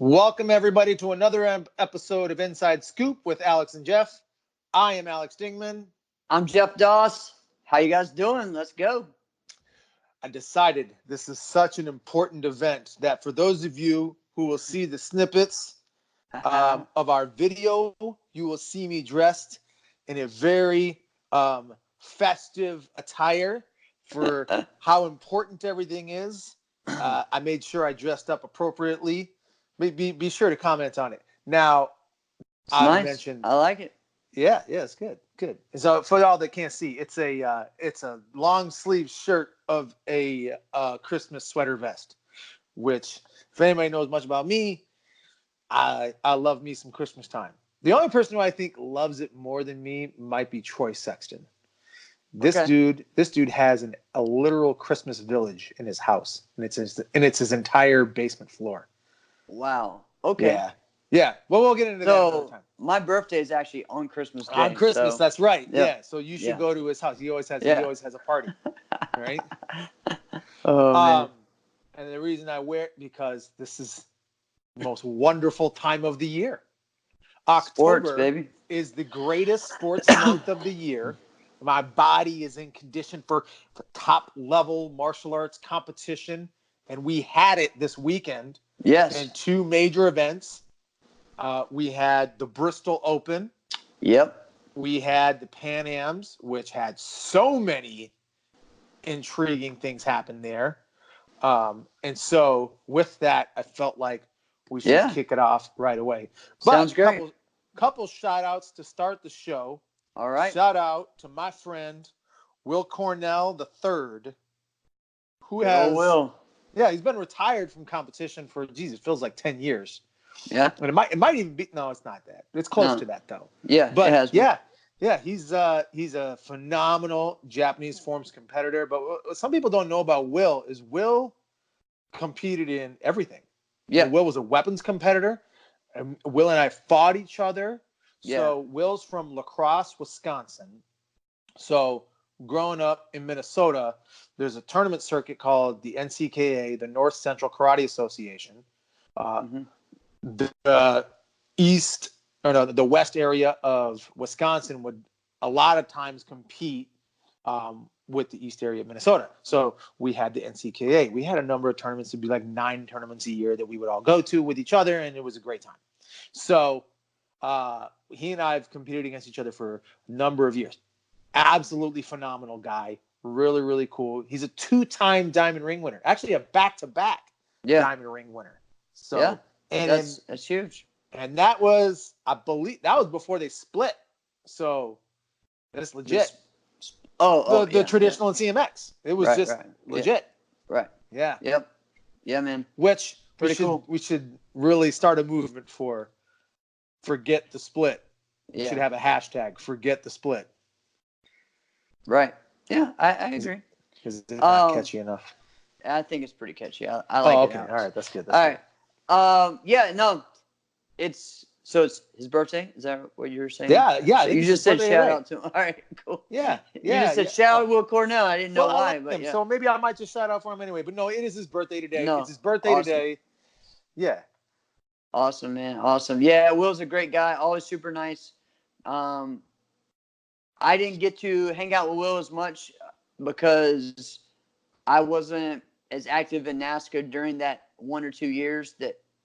Welcome, everybody, to another episode of Inside Scoop with Alex and Jeff. I am Alex Dingman. I'm Jeff Doss. How you guys doing? Let's go. I decided this is such an important event that for those of you who will see the snippets of our video, you will see me dressed in a very festive attire for how important everything is. I made sure I dressed up appropriately. Be sure to comment on it. Now, I like it. Yeah, it's good. So for y'all that can't see, it's a long sleeve shirt of a Christmas sweater vest, which if anybody knows much about me, I love me some Christmas time. The only person who I think loves it more than me might be Troy Sexton. This dude has a literal Christmas village in his house, and it's his entire basement floor. Wow. Okay. Yeah. Well, we'll get into that another time. My birthday is actually on Christmas Day. On Christmas, that's right. Yep. Yeah. So you should go to his house. He always has a party, right? Man. And the reason I wear it because this is the most wonderful time of the year. October Sports, baby, is the greatest sports month of the year. My body is in condition for top level martial arts competition, and we had it this weekend. Yes. And two major events. We had the Bristol Open. Yep. We had the Pan Ams, which had so many intriguing things happen there. And so with that, I felt like we should kick it off right away. But sounds great. Couple shout outs to start the show. All right. Shout out to my friend Will Cornell III, who has Will. Yeah, he's been retired from competition for it feels like 10 years. Yeah. And it might even be it's not that. It's close to that though. Yeah, but it has been. he's a phenomenal Japanese forms competitor. But what some people don't know about Will is Will competed in everything. Yeah. Will was a weapons competitor. And Will and I fought each other. Yeah. So Will's from La Crosse, Wisconsin. So growing up in Minnesota, there's a tournament circuit called the NCKA, the North Central Karate Association. The west area of Wisconsin would a lot of times compete with the east area of Minnesota. So we had the NCKA. We had a number of tournaments. It'd be like 9 tournaments a year that we would all go to with each other, and it was a great time. So he and I have competed against each other for a number of years. Absolutely phenomenal guy. Really, really cool. He's a 2-time diamond ring winner. Actually, a back-to-back diamond ring winner. So that's huge. And that was, I believe, before they split. So that's legit. The traditional in CMX. It was legit. Right. Yeah. Yep. Yeah, man. Which cool. We should really start a movement for. Forget the split. We should have a hashtag. Forget the split. Right. Yeah, I agree. Because it's not catchy enough. I think it's pretty catchy. I like it. Okay. All right. That's good. All right. It's his birthday. Is that what you were saying? Yeah. So you just said shout out to him. All right, cool. Yeah. You just said shout out Will Cornell. I didn't know why, but so maybe I might just shout out for him anyway. But no, it is his birthday today. No. It's his birthday today. Yeah. Awesome, man. Awesome. Yeah, Will's a great guy. Always super nice. I didn't get to hang out with Will as much because I wasn't as active in NASCAR during that 1 or 2 years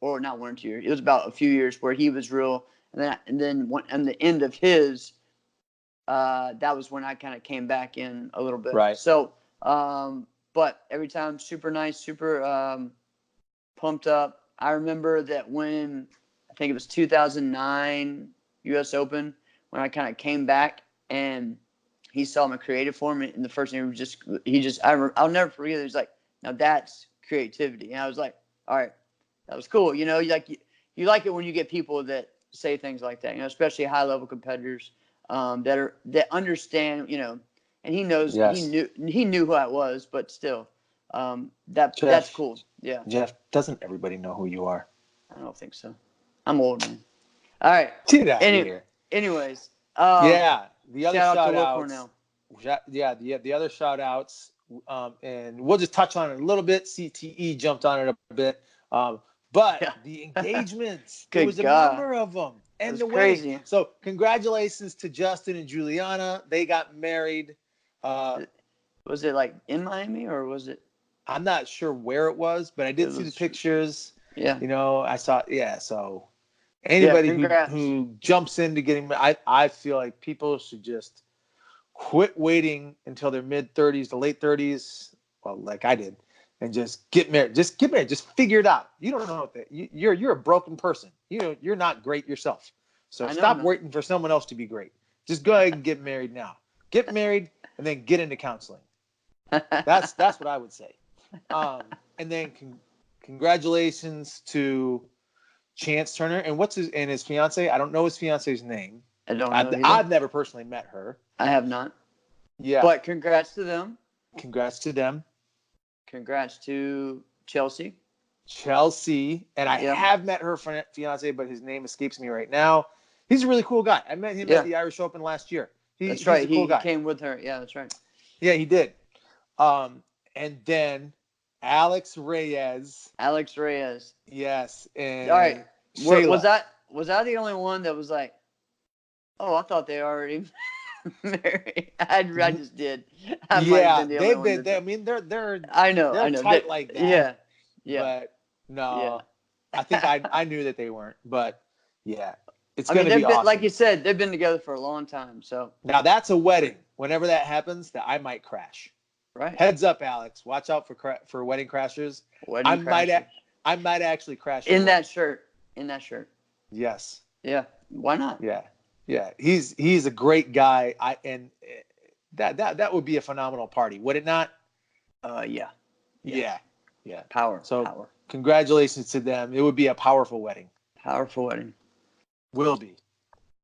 or not 1 or 2 years. It was about a few years where he was real. And then on the end of his, that was when I kind of came back in a little bit. Right. So, but every time super nice, super pumped up. I remember that when I think it was 2009 U.S. Open, when I kind of came back and he saw my creative form in the first interview. I'll never forget it. He was like, now that's creativity. And I was like, all right, that was cool. You know, you like it when you get people that say things like that, especially high level competitors that understand, and he knows, he knew who I was, but still, that's cool. Yeah. Jeff, doesn't everybody know who you are? I don't think so. I'm old, man. All right. Get out of here. Anyways. The other shout out to Will outs. Cornell. The other shout outs, and we'll just touch on it a little bit. CTE jumped on it a bit. But Yeah. the engagements, there Good was a God. number of them, and That's the wedding. crazy. So congratulations to Justin and Juliana. They got married. Was it like in Miami or was it? I'm not sure where it was, but I did see the pictures. Yeah. I saw. Yeah. So Yeah, anybody congrats. who jumps into getting, I feel like people should just quit waiting until their mid-30s to late 30s. Well, like I did. And just get married. Just get married. Just figure it out. You don't know that you're a broken person. You're not great yourself. So stop waiting for someone else to be great. Just go ahead and get married now. Get married and then get into counseling. That's what I would say. And then congratulations to Chance Turner and his fiance. I don't know his fiance's name. I don't know. I've never personally met her. I have not. Yeah. But congrats to them. Congrats to them. Congrats to Chelsey. And I have met her fiance, but his name escapes me right now. He's a really cool guy. I met him at the Irish Open last year. That's right. He's a cool guy. He came with her. Yeah, that's right. Yeah, he did. And then Alex Reyes. Yes. And all right. Shayla. Was that the only one that was like, oh, I thought they already married? I just did. They've been. I mean, they're. I know. Tight like that. Yeah. But no, I think I knew that they weren't. But yeah, it's I going to be awesome. Like you said, they've been together for a long time. So now that's a wedding. Whenever that happens, that I might crash. Right. Heads up, Alex. Watch out for wedding crashers. I might actually crash in that shirt. Yes. Yeah. Why not? Yeah. He's a great guy. That would be a phenomenal party, would it not? Yeah. Power. Power. Congratulations to them. It would be a powerful wedding. Will be.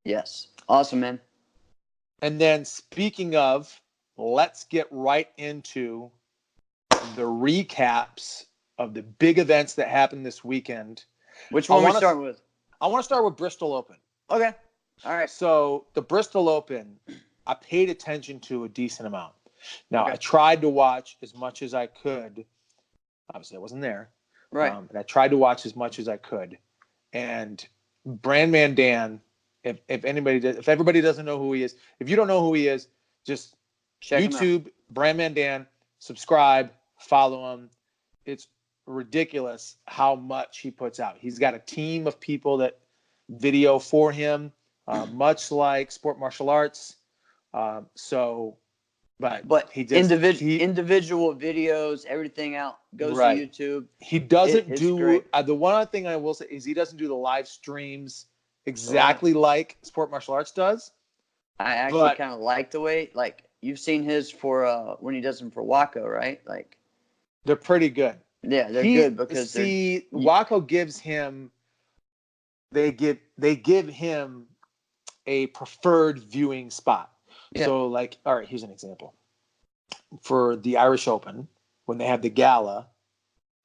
Yes. Awesome, man. And then speaking of, let's get right into the recaps of the big events that happened this weekend. Which one we start with? I want to start with Bristol Open. Okay. All right. So the Bristol Open, I paid attention to a decent amount. Now, I tried to watch as much as I could. Obviously, I wasn't there. Right. And I tried to watch as much as I could. And Brandman Dan, if everybody doesn't know who he is, if you don't know who he is, just check YouTube, Brandman Dan, subscribe, follow him. It's ridiculous how much he puts out. He's got a team of people that video for him, much like Sport Martial Arts. But he just individual videos, everything out goes to YouTube. He doesn't do the one other thing I will say is he doesn't do the live streams exactly like Sport Martial Arts does. I actually kind of like the way, like, you've seen his for when he does them for Waco, right? Like, they're pretty good. Yeah, they're good because Waco gives him. They give him a preferred viewing spot. Yeah. So, like, all right, here's an example. For the Irish Open, when they have the gala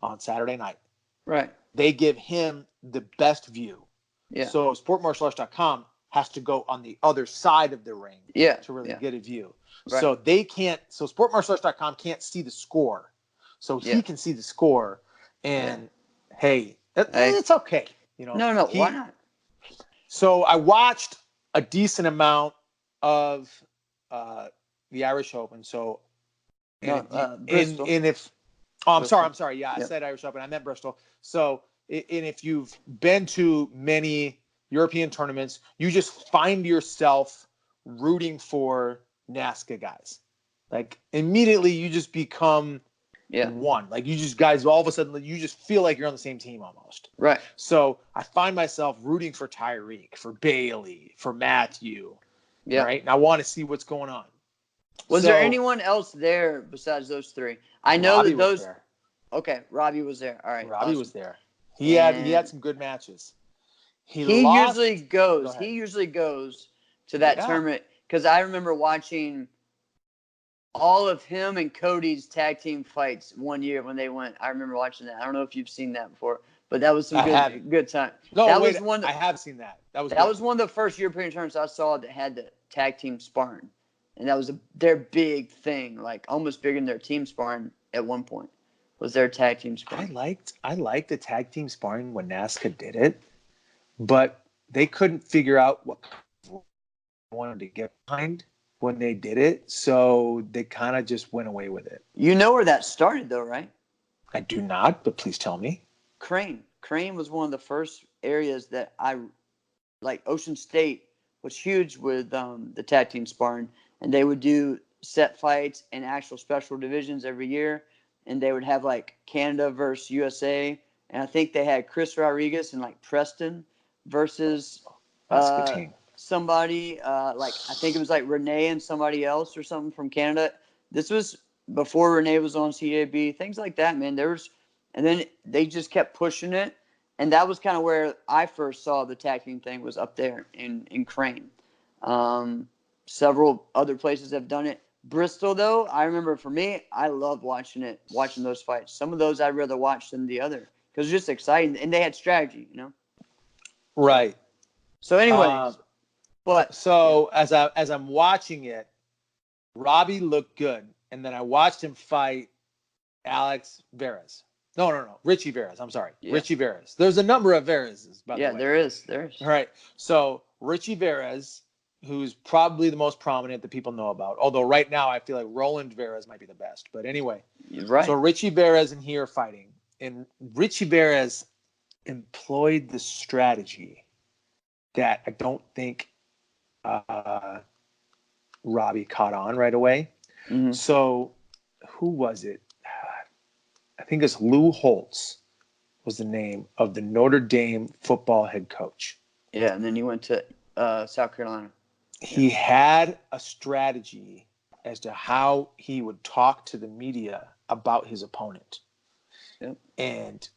on Saturday night, right? They give him the best view. Yeah. So sportmartialarts.com has to go on the other side of the ring to really get a view. Right. So they can't. So sportmartialarts.com can't see the score. So he can see the score, and hey, it's okay. You know. No. Why not? So I watched a decent amount of the Irish Open. So, Bristol. I'm sorry. Yeah, I said Irish Open. I meant Bristol. So, and if you've been to many European tournaments, you just find yourself rooting for NASCA guys. Like, immediately you just become one. Like, you just guys, all of a sudden, you just feel like you're on the same team almost. Right. So I find myself rooting for Tyreek, for Bailey, for Matthew. Yeah. Right. And I want to see what's going on. Was there anyone else there besides those three? I know Robbie that those. Was there. Okay, Robbie was there. All right. Robbie was there. He had some good matches. He usually goes to that tournament because I remember watching all of him and Cody's tag team fights one year when they went. I remember watching that. I don't know if you've seen that before, but that was some good time. No, I have seen that. That was one of the first European tournaments I saw that had the tag team sparring, and that was their big thing, like almost bigger than their team sparring at one point. was their tag team I sparring. liked the tag team sparring when NASCA did it, but they couldn't figure out what they wanted to get behind when they did it, so they kind of just went away with it. You know where that started, though, right? I do not, but please tell me. Crane. Crane was one of the first areas that I like. Ocean State was huge with the tag team sparring, and they would do set fights and actual special divisions every year, and they would have like Canada versus USA, and I think they had Chris Rodriguez and like Preston versus That's a good team. somebody like I think it was like Renee and somebody else or something from Canada. This was before Renee was on CJB, things like that, man. And then they just kept pushing it, and that was kind of where I first saw the tag team thing was up there in Crane. Several other places have done it. Bristol, though, I remember for me, I love watching those fights. Some of those I'd rather watch than the other because it's just exciting, and they had strategy, you know. Right. So, anyways, as I'm watching it, Robbie looked good, and then I watched him fight Alex Veras. No, Richie Veras. I'm sorry, Richie Veras. There's a number of Verases, by the way. Yeah, there is. All right. So Richie Veras, who's probably the most prominent that people know about, although right now I feel like Roland Veras might be the best. But anyway, right. So Richie Veras and he are fighting, and Richie Veras employed the strategy that I don't think Robbie caught on right away. Mm-hmm. So who was it? I think it's Lou Holtz was the name of the Notre Dame football head coach. Yeah, and then he went to South Carolina. He had a strategy as to how he would talk to the media about his opponent. Yep. And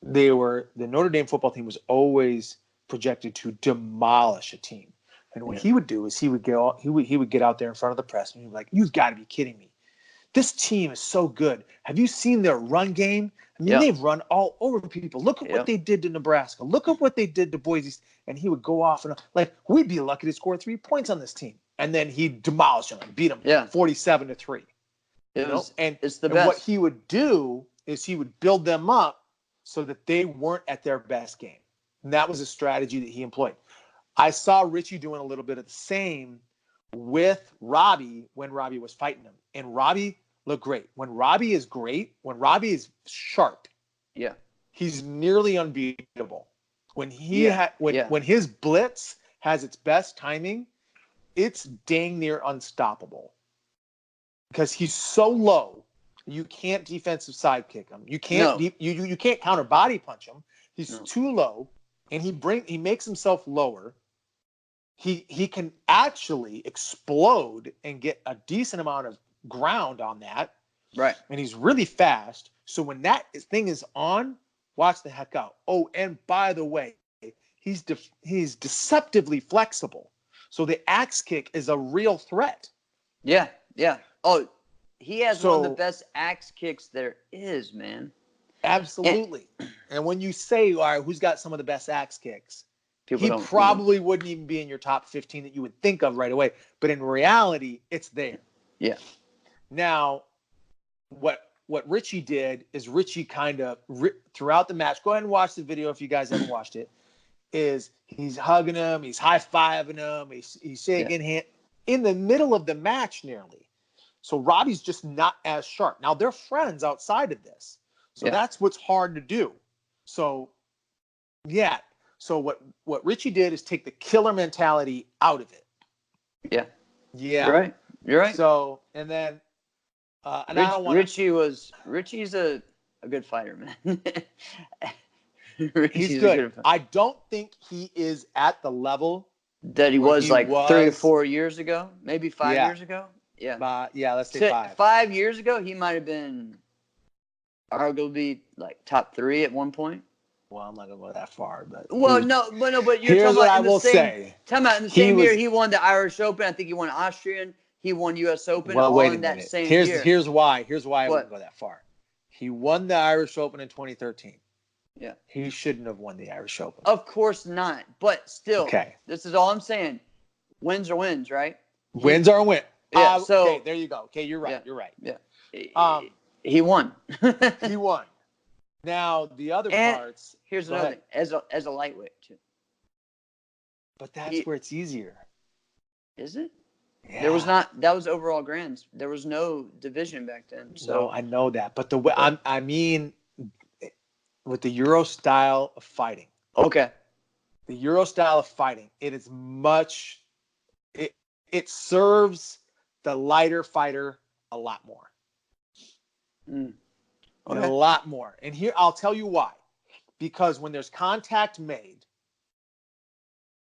the Notre Dame football team was always projected to demolish a team. And what he would do is he would get out there in front of the press and he'd be like, "You've got to be kidding me. This team is so good. Have you seen their run game? I mean, they've run all over people. Look at what they did to Nebraska. Look at what they did to Boise." And he would go off and like, we'd be lucky to score 3 points on this team. And then he'd demolish them and beat them 47-3. It's the best. What he would do is he would build them up so that they weren't at their best game. And that was a strategy that he employed. I saw Richie doing a little bit of the same with Robbie when Robbie was fighting him. And Robbie looked great. When Robbie is sharp, he's nearly unbeatable. When when his blitz has its best timing, it's dang near unstoppable. Because he's so low, you can't defensive side kick him. You can't you can't counter body punch him. He's too low, and he makes himself lower. He can actually explode and get a decent amount of ground on that. Right. And he's really fast. So when that thing is on, watch the heck out. Oh, and by the way, he's deceptively flexible. So the axe kick is a real threat. Yeah. Oh, he has one of the best axe kicks there is, man. Absolutely. And when you say, all right, who's got some of the best axe kicks? He probably wouldn't even be in your top 15 that you would think of right away. But in reality, it's there. Yeah. Now, what Richie did is Richie kind of throughout the match, go ahead and watch the video if you guys haven't watched it, is he's hugging him, he's high-fiving him, he's shaking hand in the middle of the match nearly. So Robbie's just not as sharp. Now, they're friends outside of this. So that's what's hard to do. So, So what Richie did is take the killer mentality out of it. Yeah. You're right. So, and then Richie's a good fighter, man. He's good. I don't think he is at the level that he was 3 or 4 years ago, maybe 5 years ago. Yeah. Let's say 5. 5 years ago, he might have been arguably like top 3 at one point. Well, I'm not gonna go that far, but but you're here's talking what about I will say. Time out in the same year he won the Irish Open. I think he won Austrian. He won U.S. Open. Well, wait a minute. That same year. Here's why. I wouldn't go that far. He won the Irish Open in 2013. Yeah. He shouldn't have won the Irish Open. Of course not. But still, this is all I'm saying. Wins are wins, right? Wins are a win. Yeah. Okay, there you go. Okay, you're right. Yeah. You're right. Yeah. He won. He won. Now the other And parts. here's Go another ahead. thing, as a lightweight too. But that's where it's easier. Is it? Yeah. There was not. That was overall grands. There was no division back then. So No, I know that. But the way I mean, with the Euro style of fighting. Okay. The Euro style of fighting, it is much. It serves the lighter fighter a lot more. Okay. A lot more. And here I'll tell you why. Because when there's contact made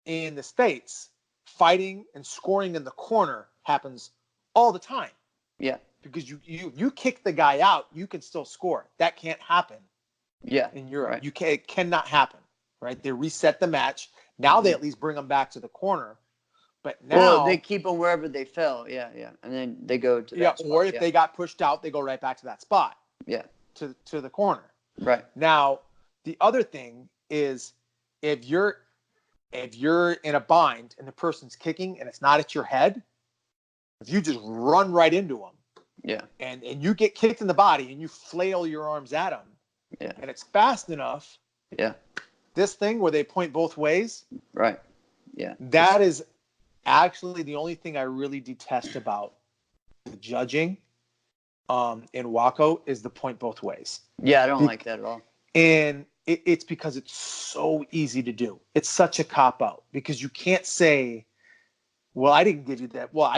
in the States, fighting and scoring in the corner happens all the time. Yeah. Because you kick the guy out, you can still score. That can't happen. Yeah. In Europe, right. it cannot happen. Right? They reset the match. Now they at least bring them back to the corner. But now they keep them wherever they fell. Yeah, yeah, and then they go to that spot. Or if they got pushed out, they go right back to that spot. Yeah. To the corner. Right. Now, the other thing is if you're in a bind and the person's kicking and it's not at your head, if you just run right into them, yeah, and you get kicked in the body and you flail your arms at them, yeah, and it's fast enough, yeah, this thing where they point both ways, right, yeah, that is actually the only thing I really detest about the judging in Waco is the point both ways. Yeah, I don't like that at all. And it's because it's so easy to do. It's such a cop out because you can't say, well, I didn't give you that. Well,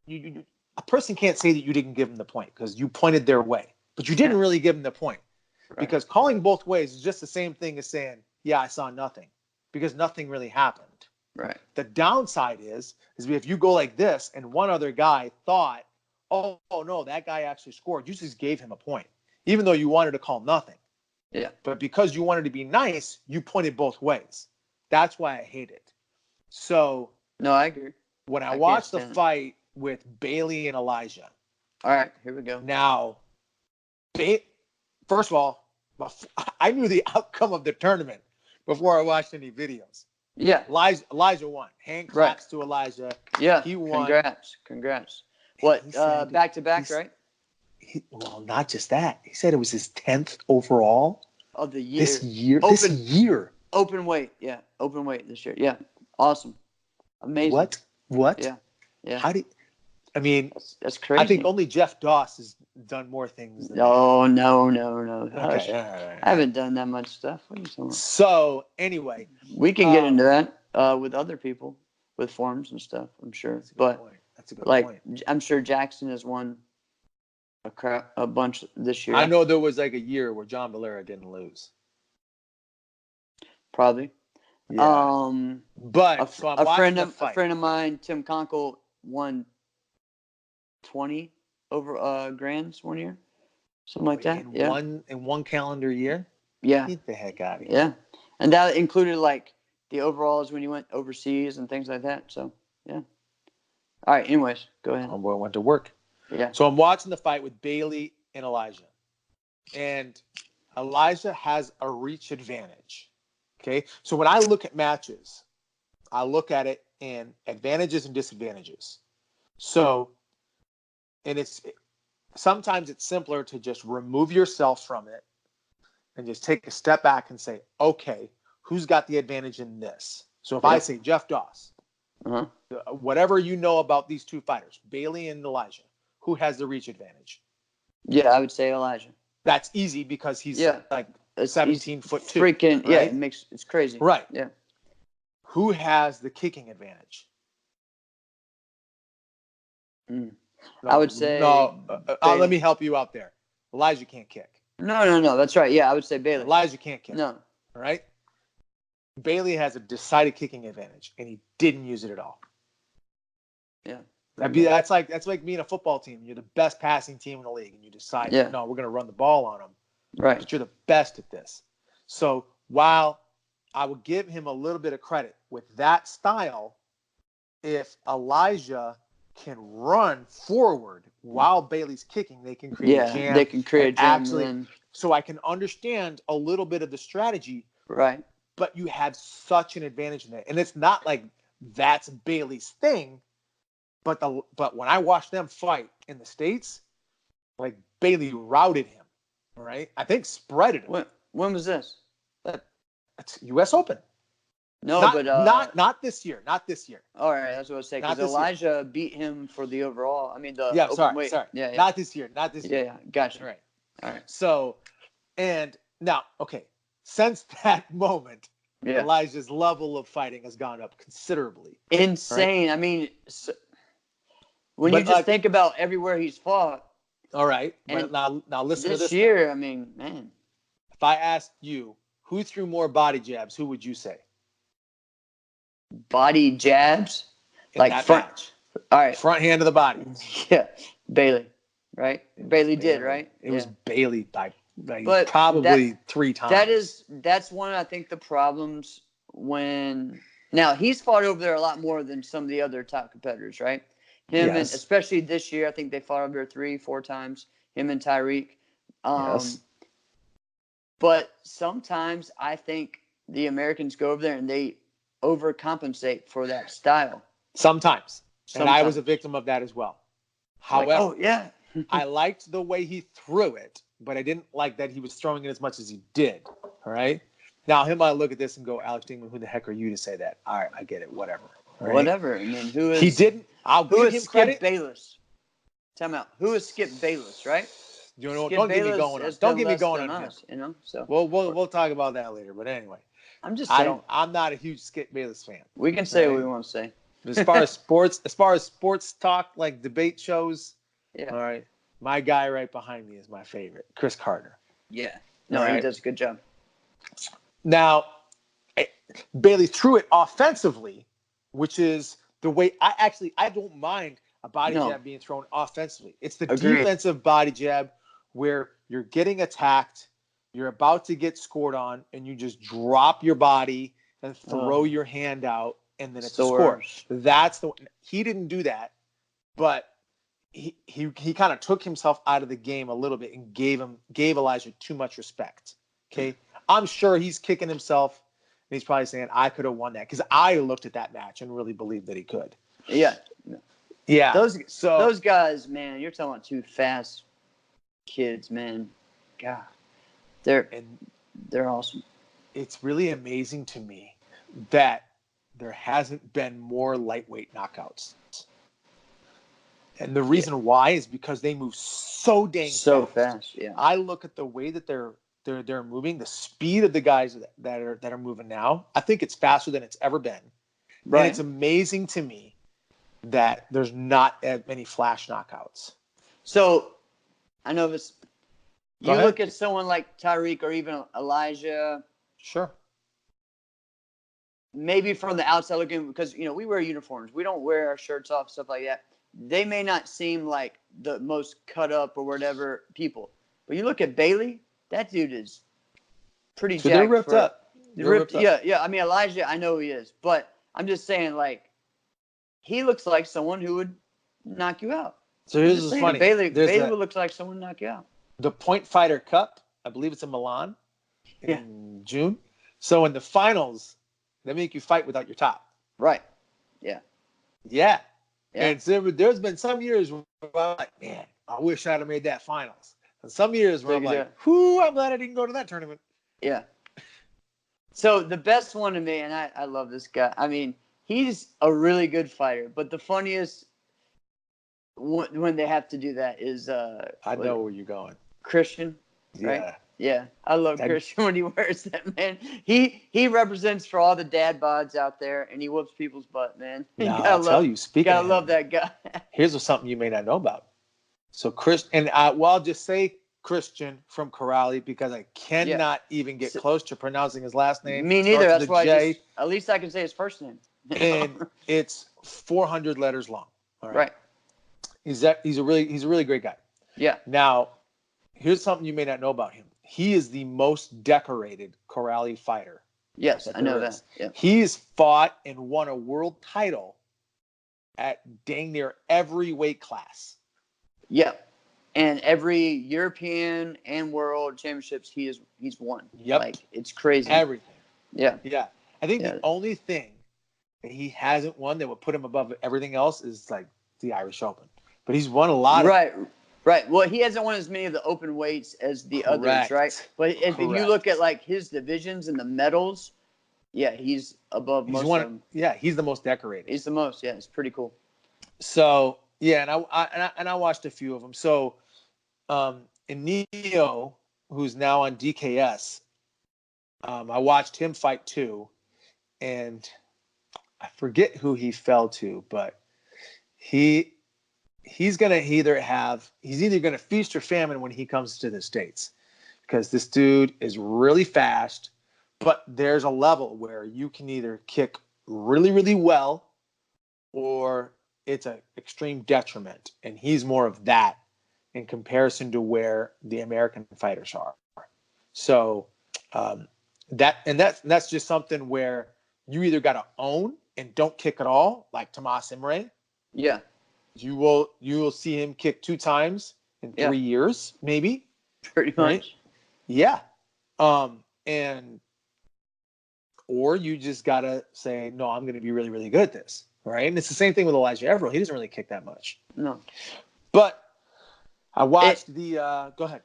a person can't say that you didn't give them the point because you pointed their way, but you didn't really give them the point. Right. Because calling both ways is just the same thing as saying, yeah, I saw nothing, because nothing really happened. Right. The downside is if you go like this and one other guy thought, oh no, that guy actually scored, you just gave him a point, even though you wanted to call nothing. Yeah. But because you wanted to be nice, you pointed both ways. That's why I hate it. So no, I agree. When I watched the fight with Bailey and Elijah. All right, here we go. Now, first of all, I knew the outcome of the tournament before I watched any videos. Yeah. Elijah won. Hand claps to Elijah. Yeah. He won. Congrats. What? Back to back, right? Well, not just that. He said it was his 10th overall of the year. This year. Open weight. Yeah. Open weight this year. Yeah. Awesome. Amazing. What? Yeah. Yeah. That's crazy. I think only Jeff Doss has done more things than No. Okay. Right. I haven't done that much stuff. What are you talking about? So, anyway. We can get into that with other people, with forms and stuff, I'm sure. That's a good point. I'm sure Jackson has won a bunch this year. I know there was like a year where John Valera didn't lose. Probably. Yeah. But a friend of mine, Tim Conkle, won 20 over grands one year, something like that. In one calendar year. Yeah. Get the heck out of here. Yeah, and that included like the overalls when you went overseas and things like that. So yeah. All right. Anyways, go ahead. Homeboy went to work. Yeah. So I'm watching the fight with Bailey and Elijah, and Elijah has a reach advantage. Okay. So when I look at matches, I look at it in advantages and disadvantages. So, and sometimes it's simpler to just remove yourself from it and just take a step back and say, okay, who's got the advantage in this? So if I say Jeff Doss, whatever you know about these two fighters, Bailey and Elijah, who has the reach advantage? Yeah, I would say Elijah. That's easy because he's like 17 foot 2. Freaking, right? Yeah, it's crazy. Right. Yeah. Who has the kicking advantage? I would say let me help you out there. Elijah can't kick. No. That's right. Yeah, I would say Bailey. Elijah can't kick. No. All right. Bailey has a decided kicking advantage, and he didn't use it at all. Yeah. That's like being a football team. You're the best passing team in the league, and you decide, no, we're going to run the ball on them. Right. But you're the best at this. So while I would give him a little bit of credit with that style, if Elijah can run forward while Bailey's kicking, they can create a jam. They can create a jam. So I can understand a little bit of the strategy. Right. But you have such an advantage in that. And it's not like that's Bailey's thing. But when I watch them fight in the States, like Bailey routed him. All right, I think spreaded him. When was this? That's U.S. Open. No, not, but not this year. Not this year. All right, that's what I was saying. Because Elijah beat him for the overall. I mean, the open weight. Sorry. Yeah. Not this year. Not this year. Yeah, gotcha. All right. So, and now, okay, since that moment, Elijah's level of fighting has gone up considerably. Insane. Right? I mean, when you just think about everywhere he's fought. All right. And now listen to this. This year, I mean, man. If I asked you who threw more body jabs, who would you say? Body jabs? Like front match. All right. Front hand of the body. Yeah. Bailey. Right? Bailey did, right? It was Bailey by probably 3 times. That's one of, I think, the problems when now he's fought over there a lot more than some of the other top competitors, right? Him and especially this year, I think they fought over there 3-4 times. Him and Tyreek. Yes. But sometimes I think the Americans go over there and they overcompensate for that style. Sometimes. And I was a victim of that as well. However, I liked the way he threw it, but I didn't like that he was throwing it as much as he did. All right. Now, him might look at this and go, Alex Dingman, who the heck are you to say that? All right, I get it. Whatever. Right? Whatever. I mean, who is? He didn't. I'll give him credit. Skip Bayless? Time out. Who is Skip Bayless? Right. You know, don't get me going on. Don't get me going on him. You know. So we'll talk about that later. But anyway, I'm just saying. I'm not a huge Skip Bayless fan. We can say what we want to say. As far as sports talk, like debate shows. Yeah. All right. My guy right behind me is my favorite, Chris Carter. Yeah. No, he does a good job. Now, Bailey threw it offensively, which is the way I don't mind a body jab being thrown offensively. It's the defensive body jab where you're getting attacked, you're about to get scored on, and you just drop your body and throw your hand out, and then it's a score. That's he didn't do that, but he kind of took himself out of the game a little bit and gave Elijah too much respect. Okay, I'm sure he's kicking himself and he's probably saying I could have won that because I looked at that match and really believed that he could. Yeah. Those guys, man, you're talking about 2 fast kids, man. God, they're awesome. It's really amazing to me that there hasn't been more lightweight knockouts. And the reason why is because they move so fast. Yeah. I look at the way that they're moving, the speed of the guys that are moving now. I think it's faster than it's ever been. Right. And it's amazing to me that there's not as many flash knockouts. So I know this. You look at someone like Tyreek or even Elijah. Sure. Maybe from the outside looking, because we wear uniforms, we don't wear our shirts off, stuff like that. They may not seem like the most cut up or whatever people, but you look at Bailey, that dude is pretty jacked. They're ripped up. Yeah. I mean, Elijah, I know he is, but I'm just saying, like, he looks like someone who would knock you out. So here's what's funny. Bailey would look like someone would knock you out. The Point Fighter Cup, I believe it's in Milan in June. So in the finals, they make you fight without your top. Right. Yeah. Yeah. And so there's been some years where I'm like, man, I wish I'd have made that finals. And some years where I'm like, I'm glad I didn't go to that tournament. Yeah. So the best one to me, and I love this guy. I mean, he's a really good fighter. But the funniest when they have to do that is I know where you're going. Christian. Right? Yeah. I love Christian when he wears that, man. He represents for all the dad bods out there, and he whoops people's butt, man. I'll tell you, speaking gotta love that guy. Here's something you may not know about. So I'll just say Christian from Corrali because I cannot even get close to pronouncing his last name. Me neither. That's why at least I can say his first name. And it's 400 letters long. All right. He's a really great guy. Yeah. Now, here's something you may not know about him. He is the most decorated Corali fighter. Yes, I know that. Yeah. He's fought and won a world title at dang near every weight class. Yeah. And every European and world championships he's won. Yep. Like, it's crazy. Everything. Yeah. Yeah. I think the only thing that he hasn't won that would put him above everything else is like the Irish Open. But he's won a lot. Right. Right. Well, he hasn't won as many of the open weights as the others, right? Correct. But if you Correct. look at like his divisions and the medals, yeah, he's above He's most one. of them. Yeah, he's the most decorated. He's the most. Yeah, it's pretty cool. So yeah, and I watched a few of them. So, and Neo, who's now on DKS, I watched him fight too, and I forget who he fell to, but he's either gonna feast or famine when he comes to the States, because this dude is really fast, but there's a level where you can either kick really, really well, or it's an extreme detriment. And he's more of that in comparison to where the American fighters are. So that's just something where you either got to own and don't kick at all, like Tomas Imre. Yeah. You will see him kick 2 times in 3 years, maybe. Pretty much. Right? Yeah. And or you just gotta say, no, I'm gonna be really, really good at this. Right. And it's the same thing with Elijah Everill. He doesn't really kick that much. No. But I watched go ahead.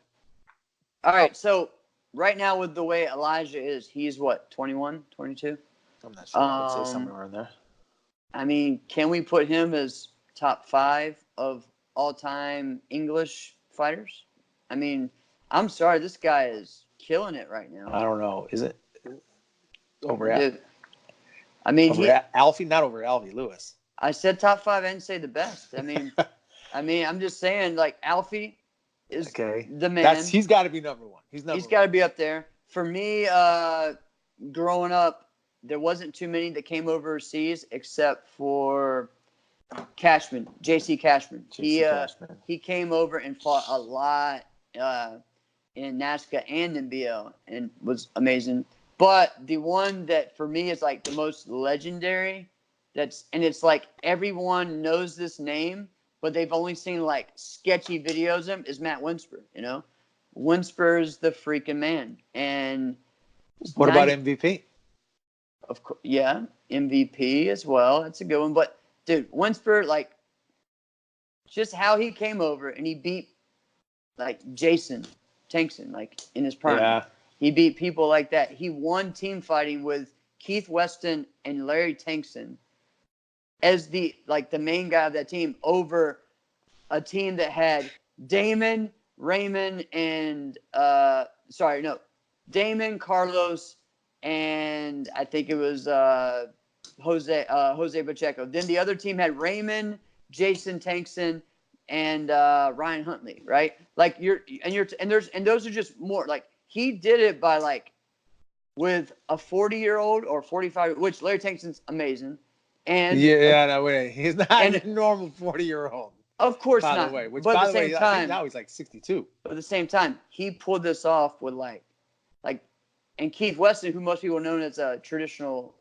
All right. So right now with the way Elijah is, he's what, 21, 22? I'm not sure. I would say somewhere around there. I mean, can we put him as top 5 of all-time English fighters? I mean, I'm sorry, this guy is killing it right now. I don't know. Is it over Dude, I mean, Alfie? Not over Alfie Lewis. I said top 5 and say the best. I mean, I'm just saying, like, Alfie is the man. He's got to be number 1. He's got to be up there. For me, growing up, there wasn't too many that came overseas except for Cashman, J.C. Cashman. He came over and fought a lot in NASCA and in BL and was amazing. But the one that for me is like the most legendary, it's like everyone knows this name, but they've only seen like sketchy videos of him, is Matt Winsper. You know, Winsper's the freaking man. And what about MVP? Of course, yeah, MVP as well. That's a good one. But dude, Winsper, like, just how he came over and he beat like Jason Tankson, like in his prime. Yeah. He beat people like that. He won team fighting with Keith Weston and Larry Tankson as the main guy of that team over a team that had Damon, Raymond, and Damon, Carlos, and I think it was Jose Pacheco. Then the other team had Raymond, Jason Tankson, and Ryan Huntley, right? Like those are just more like he did it by like with a 40-year-old or 45, which Larry Tankson's amazing. And no way. He's not a normal 40-year-old. Of course not. By the way, I think now he's like 62. But at the same time, he pulled this off with and Keith Weston, who most people know as a traditional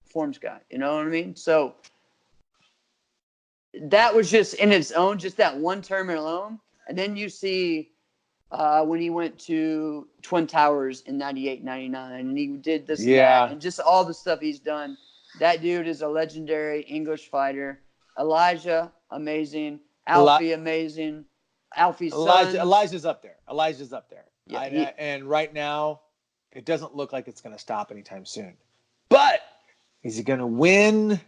forms guy. You know what I mean? So that was just in its own, just that one tournament alone. And then you see when he went to Twin Towers in 98, 99, and he did this and that, and just all the stuff he's done. That dude is a legendary English fighter. Elijah, amazing. Alfie, amazing. Alfie's son. Elijah's up there. Yeah, and right now, it doesn't look like it's going to stop anytime soon. But is he going to win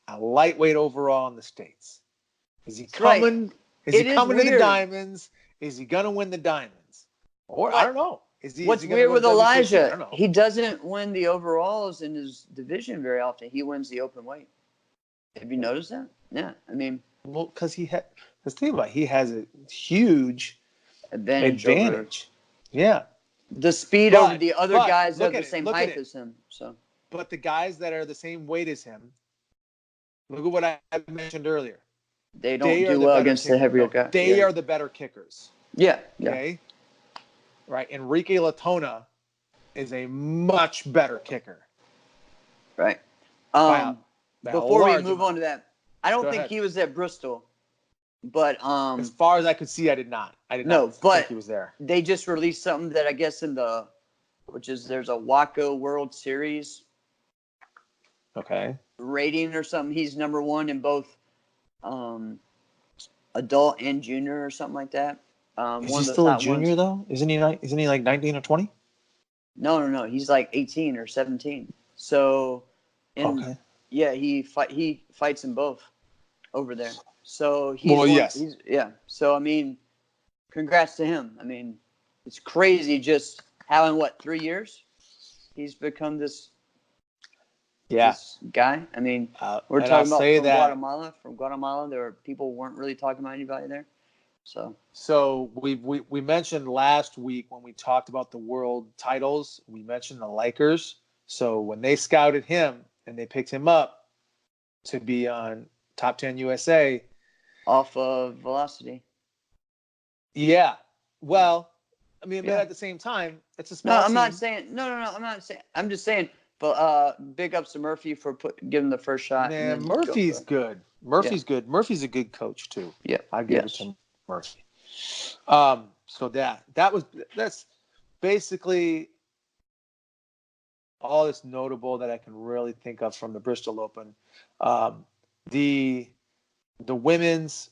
a lightweight overall in the States? Is he coming? Right. Is he coming to the Diamonds? Is he going to win the Diamonds? Or I don't know. What's weird with Elijah? He doesn't win the overalls in his division very often. He wins the open weight. Have you noticed that? Yeah, I mean, well, because let's think about it. He has a huge advantage. Yeah. The speed over the other guys that are the same height as him. So, but the guys that are the same weight as him, look at what I mentioned earlier. They don't do well against the heavier guys. They are the better kickers. Yeah. Okay. Right. Enrique Latona is a much better kicker. Right. Before we move on to that, I don't think he was at Bristol. But as far as I could see, I did not. Think he was there. They just released something that I guess there's a Waco World Series rating or something. He's number 1 in both adult and junior or something like that. Is one he of the still a top junior ones. though? Isn't he like 19 or 20? No. He's like 18 or 17. So, and Okay. yeah, he fights in both over there. So Well, yes. So I mean, congrats to him. I mean, it's crazy just how in 3 years he's become this Yeah. guy. I mean, we're And I'll talking about say that. From Guatemala, there were people weren't really talking about anybody there. So we mentioned last week when we talked about the world titles, we mentioned the Lakers. So when they scouted him and they picked him up to be on Top 10 USA, off of Velocity. yeah. Well, I mean, but Yeah. at the same time, it's a No, small I'm team. not saying. No. I'm not saying. I'm just saying. But big ups to Murphy for giving the first shot. Man, and then Murphy's good. Murphy's good. Murphy's a good coach too. Yeah. I give it to Murphy. So that's basically all that's notable that I can really think of from the Bristol Open. The women's.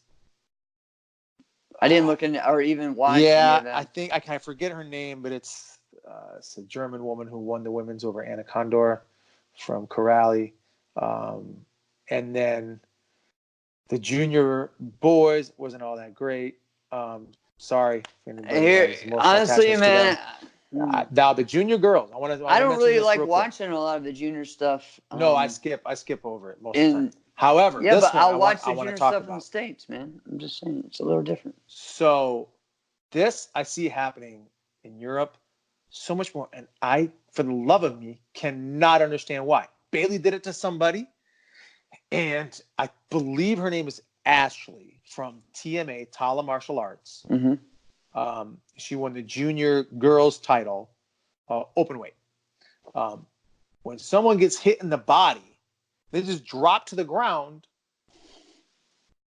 I didn't look in or even watch any Yeah, of that. I think I forget her name, but it's a German woman who won the women's over Anna Condor from Corrali. And then the junior boys wasn't all that great. Sorry if anybody has emotional Honestly, attachments man. to them. Now the junior girls, I don't really like real quick. watching a lot of the junior stuff. No, I skip over it most of the time. However, yeah, this but one I'll watch I the want to junior talk stuff in about. the States, man. I'm just saying it's a little different. So this I see happening in Europe so much more, and I, for the love of me, cannot understand why. Bailey did it to somebody, and I believe her name is Ashley from TMA, Tala Martial Arts. Mm-hmm. She won the junior girls title, open weight. When someone gets hit in the body, they just drop to the ground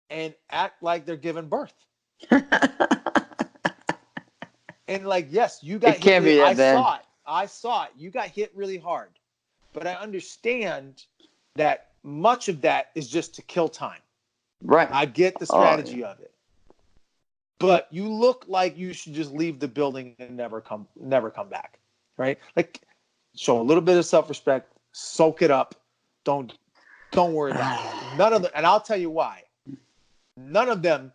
and act like they're giving birth. And like, yes, you got it can't hit. be that bad. I saw it. You got hit really hard. But I understand that much of that is just to kill time. Right. I get the strategy of it. But you look like you should just leave the building and never come back. Right? Like, show a little bit of self-respect, soak it up. Don't worry about it. None of them, and I'll tell you why. None of them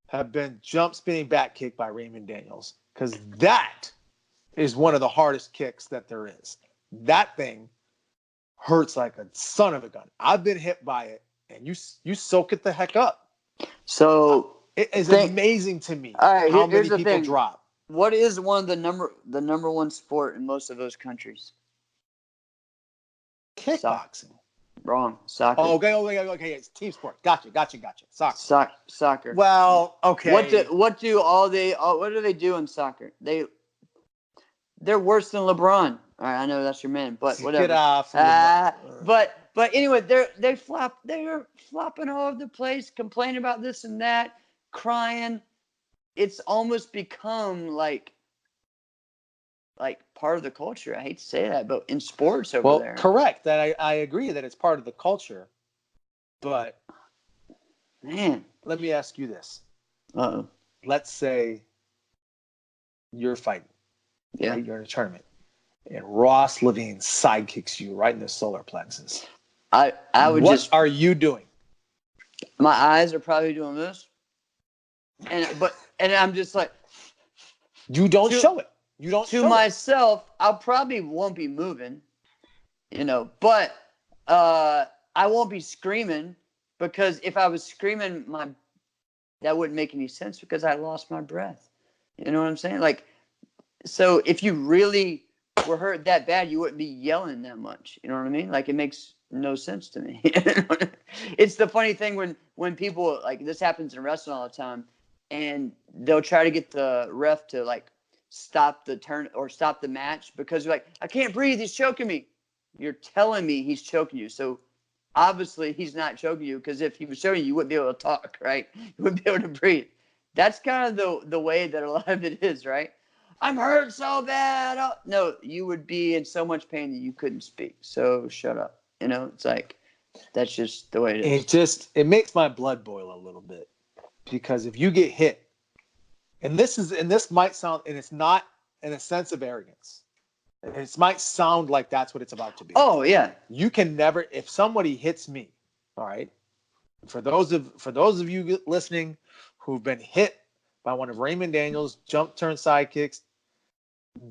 have been jump spinning back kicked by Raymond Daniels, because that is one of the hardest kicks that there is. That thing hurts like a son of a gun. I've been hit by it, and you soak it the heck up. So it is amazing to me how many people drop. What is one of the number one sport in most of those countries? Kickboxing. Wrong. Soccer. Oh, okay. It's team sport. Gotcha. Soccer. Soccer. Well, okay. What do they do in soccer? They're worse than LeBron. All right, I know that's your man, but whatever. Get off. But anyway, they're flopping all over the place, complaining about this and that, crying. It's almost become like part of the culture. I hate to say that, but in sports over there. Well, correct. That I agree that it's part of the culture. But man, let me ask you this. Uh-oh. Let's say you're fighting. Yeah. Right? You're in a tournament. And Ross Levine sidekicks you right in the solar plexus. I would What are you doing? My eyes are probably doing this. And I'm just like, you don't show it. You don't to myself, I probably won't be moving, but I won't be screaming, because if I was screaming, that wouldn't make any sense, because I lost my breath. You know what I'm saying? Like, so if you really were hurt that bad, you wouldn't be yelling that much. You know what I mean? Like, it makes no sense to me. It's the funny thing when people, like, this happens in wrestling all the time, and they'll try to get the ref to, like, stop the turn or stop the match, because you're like, I can't breathe, he's choking me. You're telling me he's choking you. So obviously he's not choking you, because if he was choking you, you wouldn't be able to talk, right? You wouldn't be able to breathe. That's kind of the way that a lot of it is, right? I'm hurt so bad. Oh. No, you would be in so much pain that you couldn't speak. So shut up. It's like, that's just the way it is. It makes my blood boil a little bit, because if you get hit and this might sound, and it's not in a sense of arrogance. It might sound like that's what it's about to be. Oh yeah. You can never, if somebody hits me, all right. For those of you listening who've been hit by one of Raymond Daniels' jump turn sidekicks,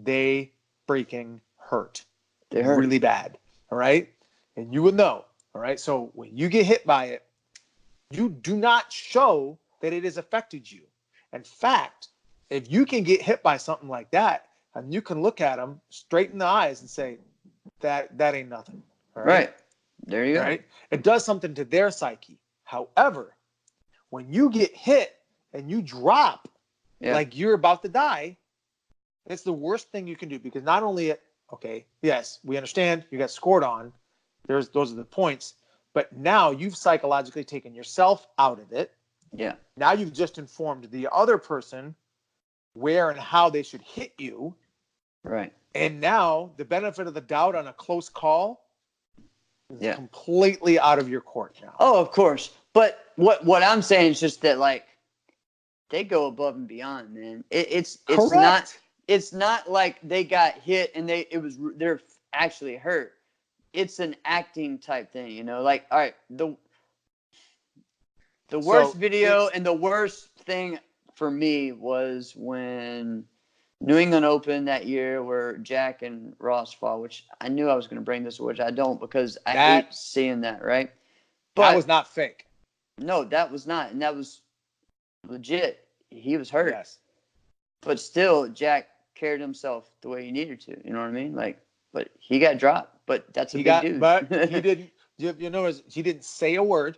they freaking hurt. They hurt really bad. All right, and you will know. All right, so when you get hit by it, you do not show that it has affected you. In fact, if you can get hit by something like that, and you can look at them straight in the eyes and say, that ain't nothing. All right? Right. There you go. All right? It does something to their psyche. However, when you get hit and you drop like you're about to die, it's the worst thing you can do, because not only okay, yes, we understand you got scored on. Those are the points. But now you've psychologically taken yourself out of it. Yeah. Now you've just informed the other person where and how they should hit you. Right. And now the benefit of the doubt on a close call is Yeah. completely out of your court now. Oh, of course. But what I'm saying is just that, like, they go above and beyond, man. It's Correct. it's not like they got hit and they're actually hurt. It's an acting type thing, you know. Like, all right, the worst video and the worst thing for me was when New England Open that year, where Jack and Ross fought, which I knew I was going to bring this, which I don't, because I hate seeing that, right? But that was not fake. No, that was not. And that was legit. He was hurt. Yes. But still, Jack carried himself the way he needed to. You know what I mean? Like, but he got dropped. But that's a big dude. But he didn't. You know, he didn't say a word.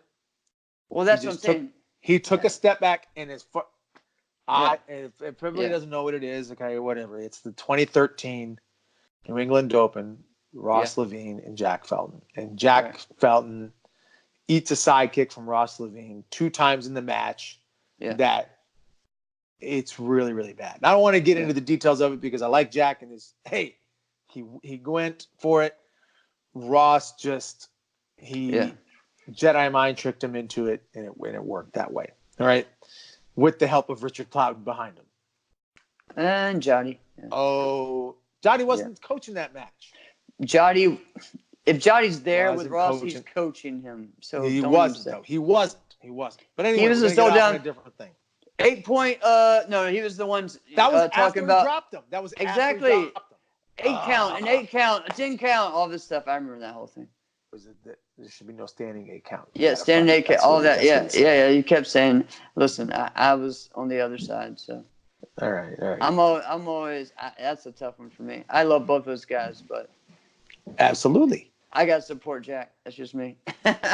Well, that's what I'm saying. He took a step back, and his foot. If everybody doesn't know what it is, okay, whatever. It's the 2013 New England Open. Ross Levine and Jack Felton. And Jack Felton eats a sidekick from Ross Levine 2 times in the match. Yeah. That it's really, really bad. And I don't want to get into the details of it, because I like Jack and he went for it. Ross just Jedi mind tricked him into it, and it worked that way. All right, with the help of Richard Plowden behind him and Johnny. Yeah. Oh, Johnny wasn't coaching that match. Johnny, if Johnny's there with Ross, he's coaching him. So he wasn't though. He wasn't. But anyway, he was still down a different thing. 8 point. No, he was the one that was talking about. Dropped him. That was exactly 8 count, an 8 count, a 10 count, all this stuff. I remember that whole thing. Was it that there should be no standing 8 count? Yeah, standing 8 count, all that. Yeah. You kept saying, "Listen, I was on the other side." So. All right. I'm always. That's a tough one for me. I love both those guys, but. Absolutely. I got to support Jack. That's just me.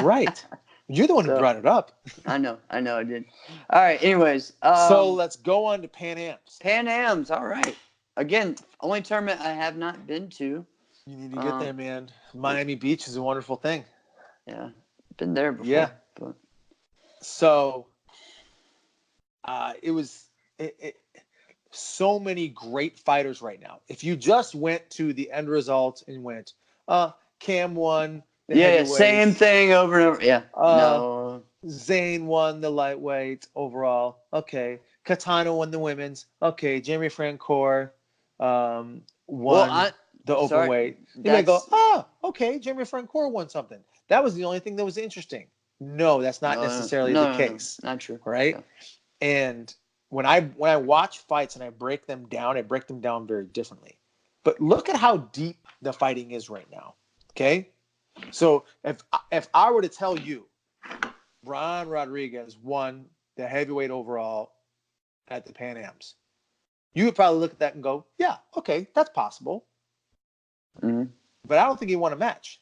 Right. You're the one who brought it up. I know. I did. All right. Anyways. So let's go on to Pan Ams. Pan Ams. All right. Again, only tournament I have not been to. You need to get there, man. Miami Beach is a wonderful thing. Yeah. Been there before. Yeah. But. So it was so many great fighters right now. If you just went to the end result and went, Cam won. Same thing over and over. Yeah. No. Zane won the lightweight overall. Okay. Katana won the women's. Okay. Jeremy Francoeur won the open weight. You might go, okay. Jeremy Francoeur won something. That was the only thing that was interesting. No, that's not necessarily the case. Not true. Right? Yeah. And when I watch fights and I break them down very differently. But look at how deep the fighting is right now. Okay? So if I were to tell you Ron Rodriguez won the heavyweight overall at the Pan Ams, you would probably look at that and go, yeah, okay, that's possible. Mm-hmm. But I don't think he won a match.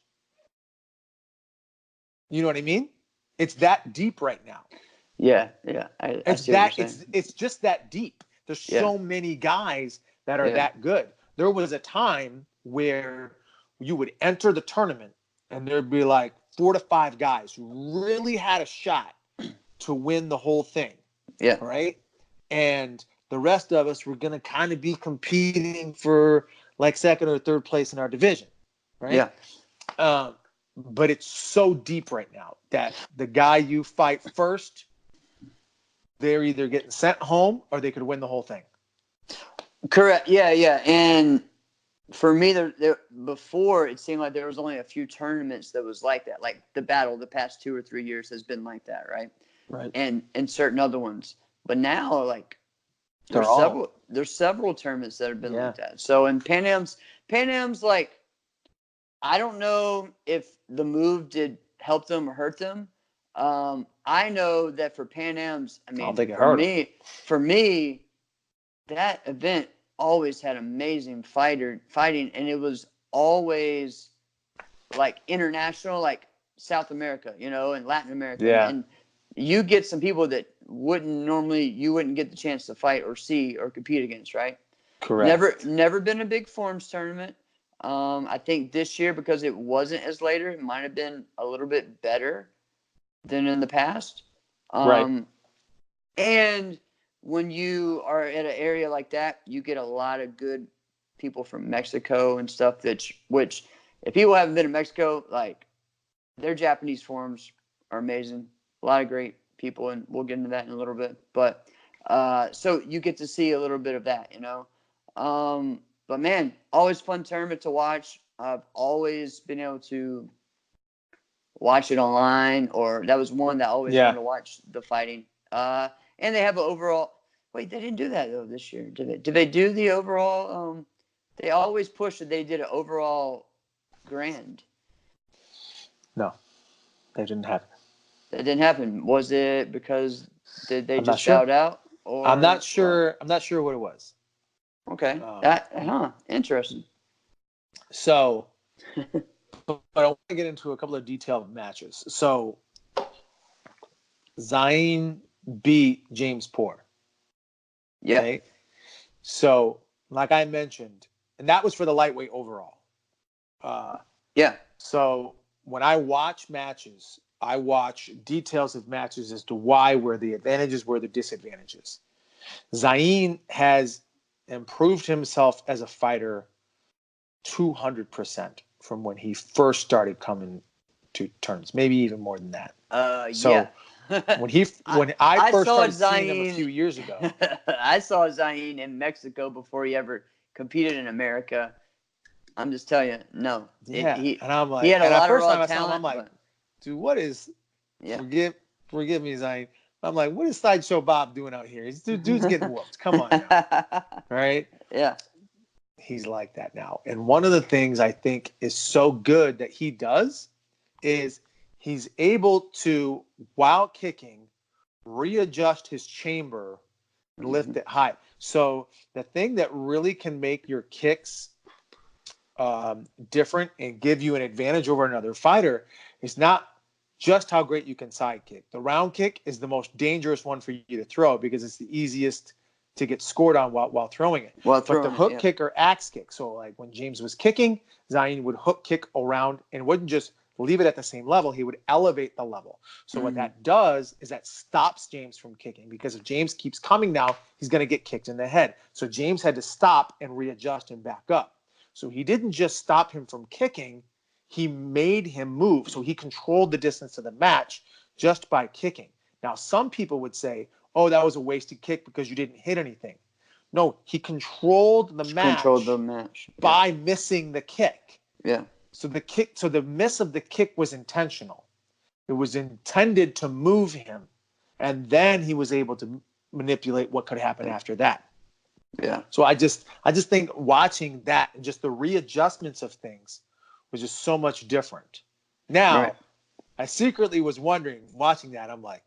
You know what I mean? It's that deep right now. Yeah. It's just that deep. There's so many guys that are that good. There was a time where you would enter the tournament and there'd be like 4 to 5 guys who really had a shot to win the whole thing. Yeah. Right? And the rest of us were going to kind of be competing for like second or third place in our division. Right? Yeah. But it's so deep right now that the guy you fight first, they're either getting sent home or they could win the whole thing. Correct. Yeah, yeah. And for me, before it seemed like there was only a few tournaments that was like that. Like the Battle, the past 2 or 3 years has been like that, right? Right. And certain other ones, but now like there's several tournaments that have been like that. So in Pan Am's like, I don't know if the move did help them or hurt them. I know that for Pan Am's, I mean, for me, that event always had amazing fighting, and it was always like international, like South America, and Latin America. Yeah. And you get some people that you wouldn't get the chance to fight or see or compete against, right? Correct. Never been a big forms tournament. I think this year, because it wasn't as later, it might have been a little bit better than in the past. Right. And when you are at an area like that, you get a lot of good people from Mexico and stuff, which if people haven't been to Mexico, like their Japanese forums are amazing. A lot of great people, and we'll get into that in a little bit. But so you get to see a little bit of that, But man, always fun tournament to watch. I've always been able to watch it online, or that was one that I always wanted to watch the fighting. And they have an overall. Wait, they didn't do that though this year, did they? Did they do the overall? They always push that they did an overall grand. No, that didn't happen. That didn't happen. Was it because did they just shout out? Or I'm not sure. What? I'm not sure what it was. Okay. Interesting. So, but I want to get into a couple of detailed matches. So, Zayn beat James Poor. Yeah. Okay? So, like I mentioned, and that was for the lightweight overall. Yeah. So, when I watch matches, I watch details of matches as to why, where the advantages, where the disadvantages. Zayn has improved himself as a fighter 200% from when he first started coming to terms, maybe even more than that. When I first started seeing him a few years ago, I saw Zayn in Mexico before he ever competed in America. I'm just telling you, no. Yeah, and I'm like, he had a lot of raw talent. I'm like, dude, what is? Yeah. Forgive me, Zayn. I'm like, what is Sideshow Bob doing out here? Dude's getting whooped. Come on now. Right? Yeah. He's like that now. And one of the things I think is so good that he does is he's able to, while kicking, readjust his chamber and lift it high. So the thing that really can make your kicks different and give you an advantage over another fighter is not just how great you can side kick. The round kick is the most dangerous one for you to throw because it's the easiest to get scored on while throwing it. But the hook kick or axe kick, so like when James was kicking, Zayn would hook kick around and wouldn't just leave it at the same level. He would elevate the level. So what that does is that stops James from kicking, because if James keeps coming now, he's going to get kicked in the head. So James had to stop and readjust and back up. So he didn't just stop him from kicking, he made him move. So he controlled the distance of the match just by kicking. Now, some people would say, oh, that was a wasted kick because you didn't hit anything. No, he controlled the match by missing the kick. Yeah. So the miss of the kick was intentional. It was intended to move him. And then he was able to manipulate what could happen after that. Yeah. So I just think watching that and just the readjustments of things was just so much different. Now, I secretly was wondering, watching that, I'm like,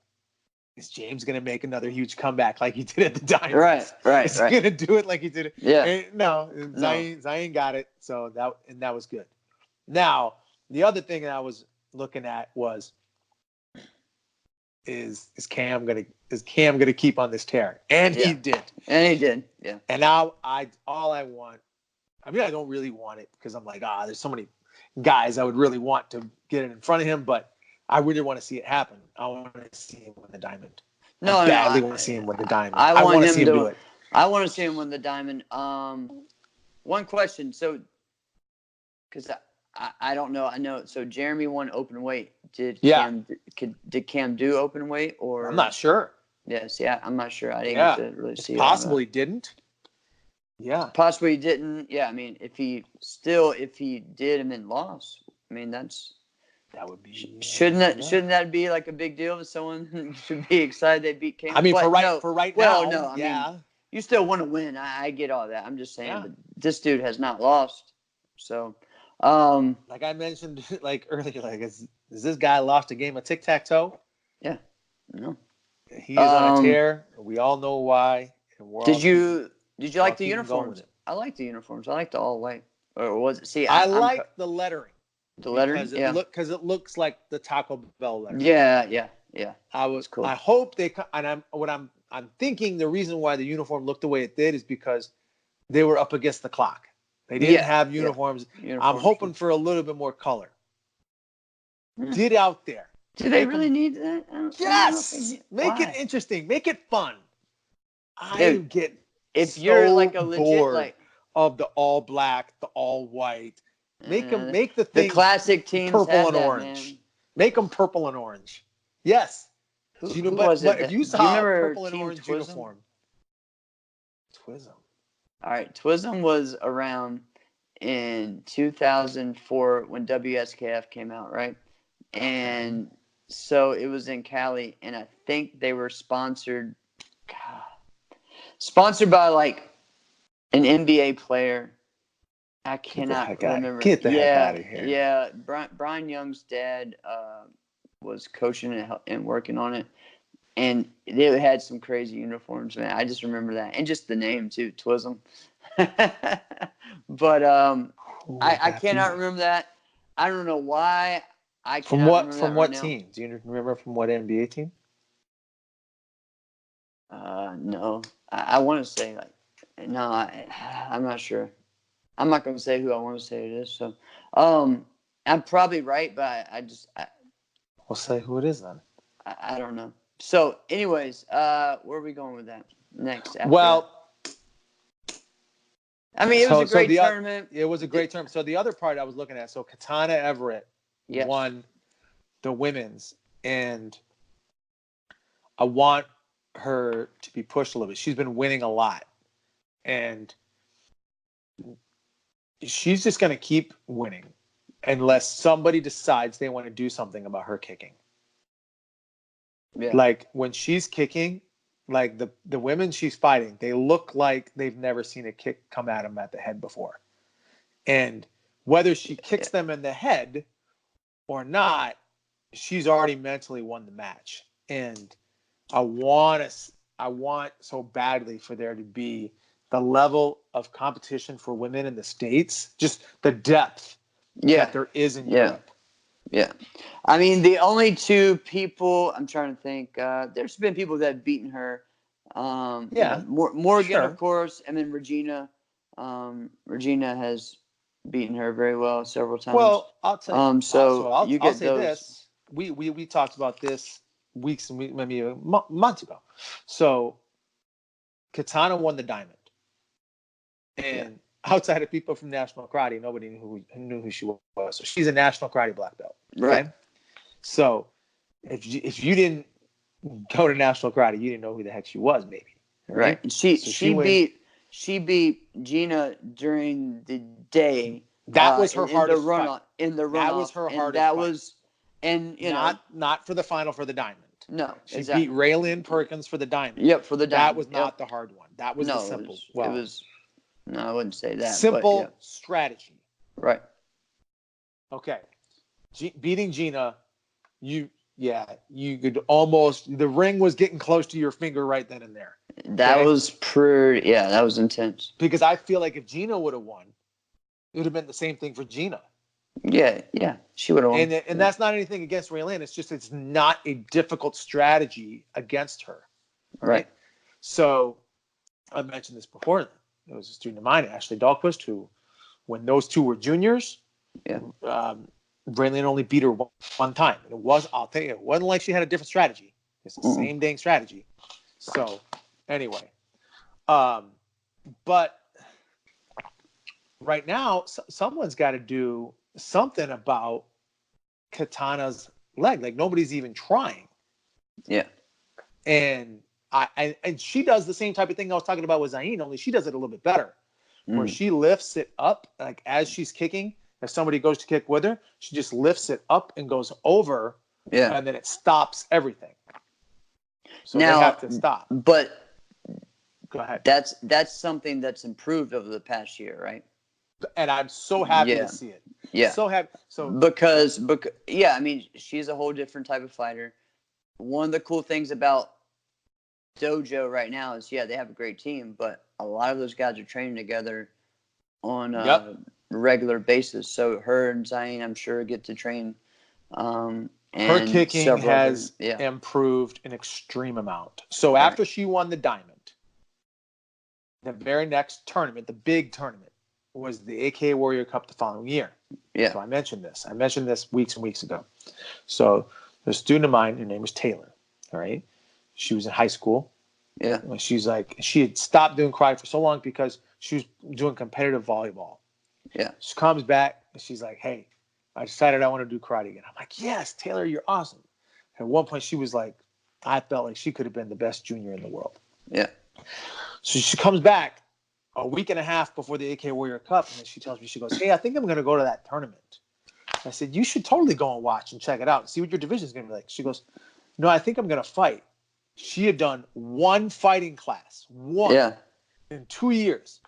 is James going to make another huge comeback like he did at the Diamonds? Right. Is he going to do it like he did it? Yeah. And no, Zayn got it. So that was good. Now, the other thing that I was looking at was, is Cam gonna keep on this tear? And he did. Yeah. And now I don't really want it because I'm like, there's so many guys I would really want to get it in front of him, but I really want to see it happen. I want to see him win the diamond. I badly want to see him win the diamond. I want to see him do it. I want to see him win the diamond. One question. So, because I don't know. I know. So Jeremy won open weight. Did Cam do open weight, or? I'm not sure. Yeah, see, I'm not sure. I didn't Yeah, get to really it's see it. possible he didn't. Yeah, Possibly he didn't. Yeah, I mean, if he did and then lost, I mean, that would be. shouldn't that be like a big deal? If someone should be excited they beat King. I mean, but for right well, now, no, I mean, you still want to win. I get all that. I'm just saying, but this dude has not lost. So, like I mentioned, like earlier, like is this guy lost a game of tic-tac-toe? Yeah, no. He is on a tear. We all know why. And Did you like the uniforms? uniforms? I like the uniforms. I like the all white. Or was it? See, I like the lettering. The lettering, because it looks like the Taco Bell lettering. Yeah. Cool. I hope they, and I'm thinking the reason why the uniform looked the way it did is because they were up against the clock. They didn't have uniforms. I'm hoping for a little bit more color. Get out there. Do they really need that? Yes. Make it interesting. Make it fun. Dude, if you're like a legit of the all black, the all white. Make the thing the classic teams purple and orange. Man. Make them purple and orange. Yes. Who was it? If you saw a purple and orange Twism? Uniform. Twism. All right. Twism was around in 2004 when WSKF came out, right? And so it was in Cali, and I think they were sponsored by like an NBA player. I cannot remember. Get the heck out of here. Yeah, Brian Young's dad was coaching and working on it, and they had some crazy uniforms, man. I just remember that, and just the name too, Twism. But I cannot remember that. I don't know why. From what team? Do you remember from what NBA team? No, I want to say no. I'm not sure. I'm not going to say who I want to say it is. So, I'm probably right, but we'll say who it is then. I don't know. So, anyways, where are we going with that next? I mean, it was a great tournament. It was a great tournament. So the other part I was looking at, so Katana Everett won the women's, and I want her to be pushed a little bit. She's been winning a lot, and she's just going to keep winning unless somebody decides they want to do something about her kicking. Yeah. Like when she's kicking, like the women she's fighting, they look like they've never seen a kick come at them at the head before. And whether she kicks them in the head or not, she's already mentally won the match. And I want so badly for there to be the level of competition for women in the States, just the depth that there is in Europe. Yeah. I mean, the only two people, I'm trying to think, there's been people that have beaten her. Morgan, of course, and then Regina. Regina has beaten her very well several times. Well, I'll tell you. I'll say those. This. We talked about this weeks and maybe a month ago. So Katana won the diamond. And outside of people from National Karate, nobody knew who she was. So she's a National Karate black belt. Right. Okay? So if you didn't go to National Karate, you didn't know who the heck she was, maybe. Right. And she beat Gina during the day. That was her hardest fight. In the run. That was her hardest fight. Not for the final for the diamond. No, she beat Raylyn Perkins for the diamond. Yep, for the diamond. That was not the hard one. That was the simple. It was. No, I wouldn't say that. Simple strategy. Right. Okay. Beating Gina, you could almost, the ring was getting close to your finger right then and there. That was that was intense. Because I feel like if Gina would have won, it would have been the same thing for Gina. Yeah, she would have won. And that's not anything against Raylyn. It's just it's not a difficult strategy against her. Right. So I mentioned this before. It was a student of mine, Ashley Dahlquist, who, when those two were juniors, Raylyn only beat her one time. And I'll tell you, it wasn't like she had a different strategy. It's the same dang strategy. So anyway, but right now, someone's got to do something about Katana's leg. Like nobody's even trying. Yeah. And And she does the same type of thing I was talking about with Zayn, only she does it a little bit better, where Mm. she lifts it up, like as she's kicking. If somebody goes to kick with her, she just lifts it up and goes over, Yeah. and then it stops everything. So Now, they have to stop. But Go ahead. that's something that's improved over the past year, right? And I'm so happy Yeah. to see it. Yeah. So happy. So Because yeah, I mean, she's a whole different type of fighter. One of the cool things about Dojo right now is, yeah, they have a great team, but a lot of those guys are training together on a regular basis. So her and Zayn, I'm sure, get to train. Her And kicking several other, has improved an extreme amount. So after she won the diamond, the very next tournament, the big tournament, was the AKA Warrior Cup the following year. Yeah. So I mentioned this weeks and weeks ago. So a student of mine, her name was Taylor. All right. She was in high school. Yeah. She's like, she had stopped doing karate for so long because she was doing competitive volleyball. Yeah. She comes back and she's like, hey, I decided I want to do karate again. I'm like, yes, Taylor, you're awesome. At one point, she was like, I felt like she could have been the best junior in the world. Yeah. So she comes back a week and a half before the AK Warrior Cup, and then she tells me, she goes, hey, I think I'm going to go to that tournament. I said, you should totally go and watch and check it out and see what your division is going to be like. She goes, no, I think I'm going to fight. She had done one fighting class, in 2 years.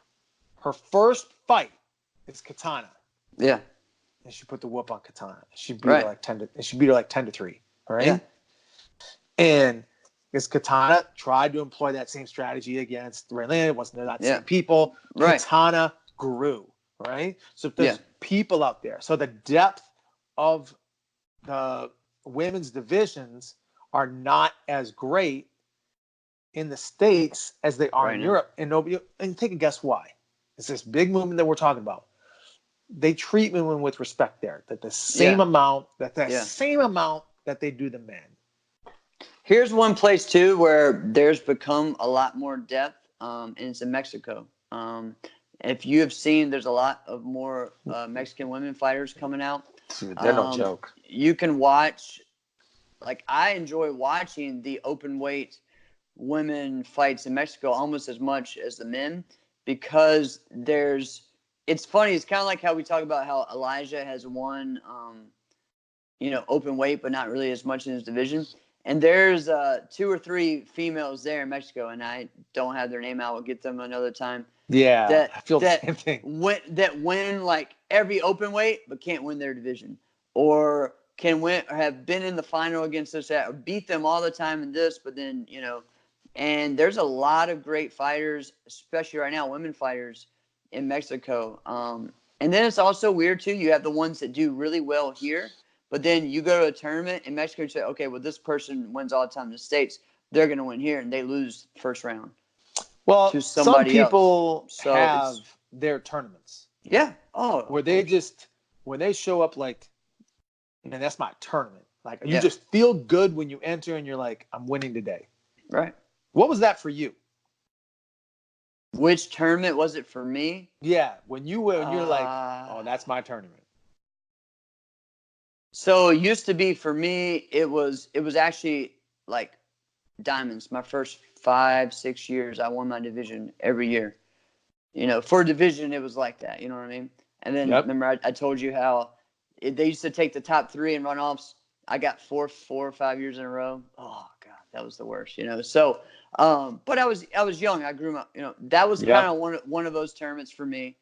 Her first fight is Katana. Yeah. And she put the whoop on Katana. She beat her like 10-3. All right. Yeah. And because Katana tried to employ that same strategy against Raylan, it wasn't not the same people. Right. Katana grew. Right. So if there's people out there, so the depth of the women's divisions are not as great in the States as they are in Europe. And take a guess why. It's this big movement that we're talking about. They treat women with respect there. That the same amount that they do the men. Here's one place too where there's become a lot more depth, and it's in Mexico. If you have seen, there's a lot of more Mexican women fighters coming out. Dude, they're no joke. You can watch, like, I enjoy watching the open weight women fights in Mexico almost as much as the men, because it's funny. It's kind of like how we talk about how Elijah has won, open weight, but not really as much in his division. And there's 2 or 3 females there in Mexico, and I don't have their name. I will get them another time. Yeah, I feel the same thing. Win like every open weight, but can't win their division, or can win or have been in the final against us, or beat them all the time in this, but then and there's a lot of great fighters, especially right now, women fighters in Mexico. And then it's also weird too. You have the ones that do really well here, but then you go to a tournament in Mexico and say, okay, well, this person wins all the time in the States. They're going to win here, and they lose first round. Well, to some people else. have their tournaments. Yeah. Oh. Where when they show up like, man, that's my tournament. Like, you just feel good when you enter and you're like, I'm winning today. Right. What was that for you? Which tournament was it for me? Yeah, when you're like, oh, that's my tournament. So it used to be for me, it was actually like diamonds. My first 5-6 years, I won my division every year. For a division, it was like that. You know what I mean? And then remember, I told you how they used to take the top 3 in runoffs. I got 4 or 5 years in a row. Oh God, that was the worst. So, but I was young. I grew up. That was kind of one of those tournaments for me.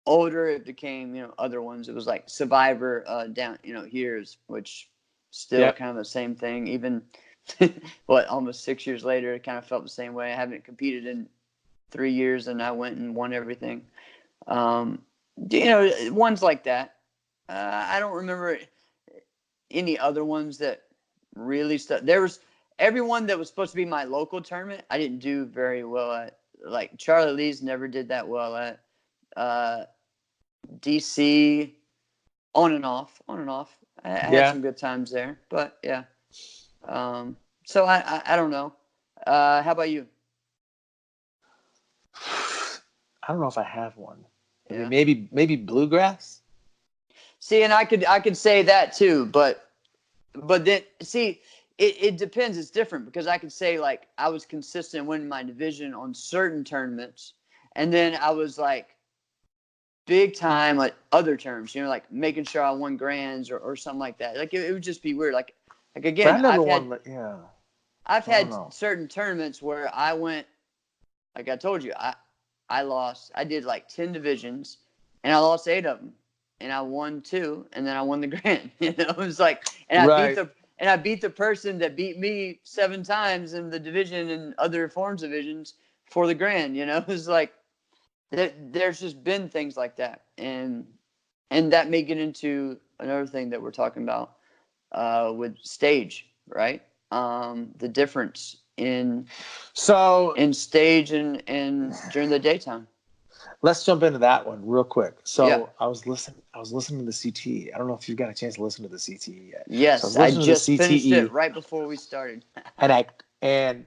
Older, it became other ones. It was like Survivor down years, which still kind of the same thing. Even almost 6 years later, it kind of felt the same way. I haven't competed in 3 years, and I went and won everything. Ones like that. I don't remember any other ones that really stuck. There was everyone that was supposed to be my local tournament. I didn't do very well at. Like Charlie Lee's never did that well at. DC, on and off. I had some good times there, but yeah. So I don't know. How about you? I don't know if I have one. I mean, maybe bluegrass. See, and I could say that too, but then see, it depends. It's different because I could say like I was consistent winning my division on certain tournaments, and then I was like big time at other terms. Like making sure I won grands or something like that. Like it would just be weird. Like again, But I never won. Yeah, I've I don't had know. certain tournaments where I went. Like I told you, I lost. I did like 10 divisions, and I lost 8 of them, and I won 2, and then I won the grand. It was like, and Right. I beat the person that beat me 7 times in the division and other forms divisions for the grand. It was like there's just been things like that, and that may get into another thing that we're talking about with stage, right? The difference in stage and during the daytime. Let's jump into that one real quick. So Yeah. I was listening to the CTE. I don't know if you've got a chance to listen to the CTE yet. Yes, so I just finished it right before we started. and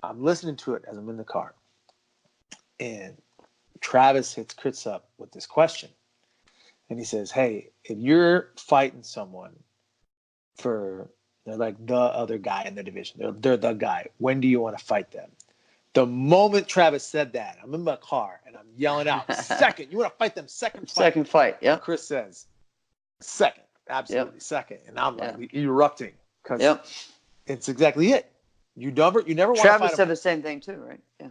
I'm listening to it as I'm in the car. And Travis hits Chris up with this question. And he says, hey, if you're fighting someone they're like the other guy in their division, they're the guy, when do you want to fight them? The moment Travis said that, I'm in my car and I'm yelling out, second. You want to fight them second fight? Second fight, yeah. Chris says, second. Absolutely, second. And I'm like erupting because it's exactly it. You never want to fight him. Travis said the same thing too, right? Yeah.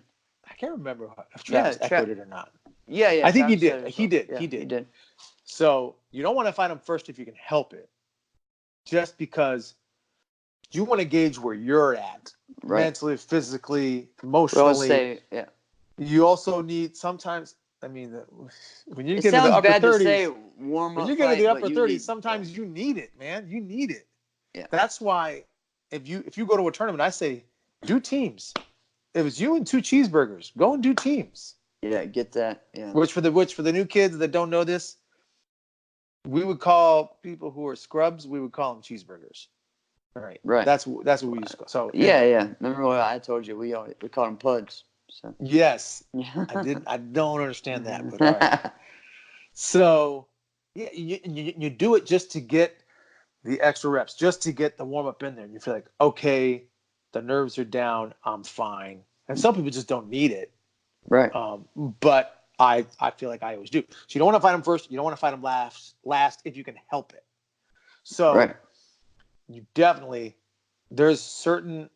I can't remember if Travis echoed it or not. Yeah. I think Travis he did. He did. So you don't want to fight him first if you can help it. Just because you want to gauge where you're at. Right. Mentally, physically, emotionally. You also need sometimes. I mean, when you get to the upper 30s, when you get to the upper 30s, sometimes you need it, man. You need it. Yeah. That's why if you go to a tournament, I say do teams. If it's you and 2 cheeseburgers, go and do teams. Yeah, get that. Yeah. Which for the new kids that don't know this, we would call people who are scrubs. We would call them cheeseburgers. Right. That's what we used to call. So yeah. Remember what I told you? We called them puds. So. Yes. I don't understand that, but all right. So yeah, you do it just to get the extra reps, just to get the warm up in there, and you feel like, okay, the nerves are down, I'm fine. And some people just don't need it. Right. But I feel like I always do. So you don't want to fight them first. You don't want to fight them last if you can help it. So you definitely, there's certain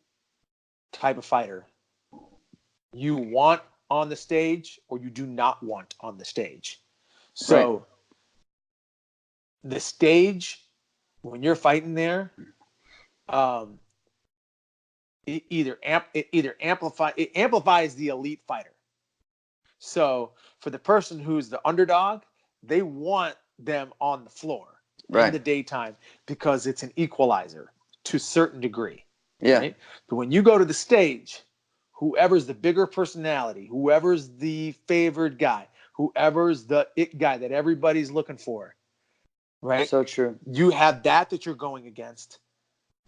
type of fighter you want on the stage or you do not want on the stage. So the stage, when you're fighting there, it amplifies the elite fighter. So for the person who's the underdog, they want them on the floor in the daytime because it's an equalizer to a certain degree. Yeah. Right? But when you go to the stage, whoever's the bigger personality, whoever's the favored guy, whoever's the it guy that everybody's looking for, right? So true. You have that you're going against.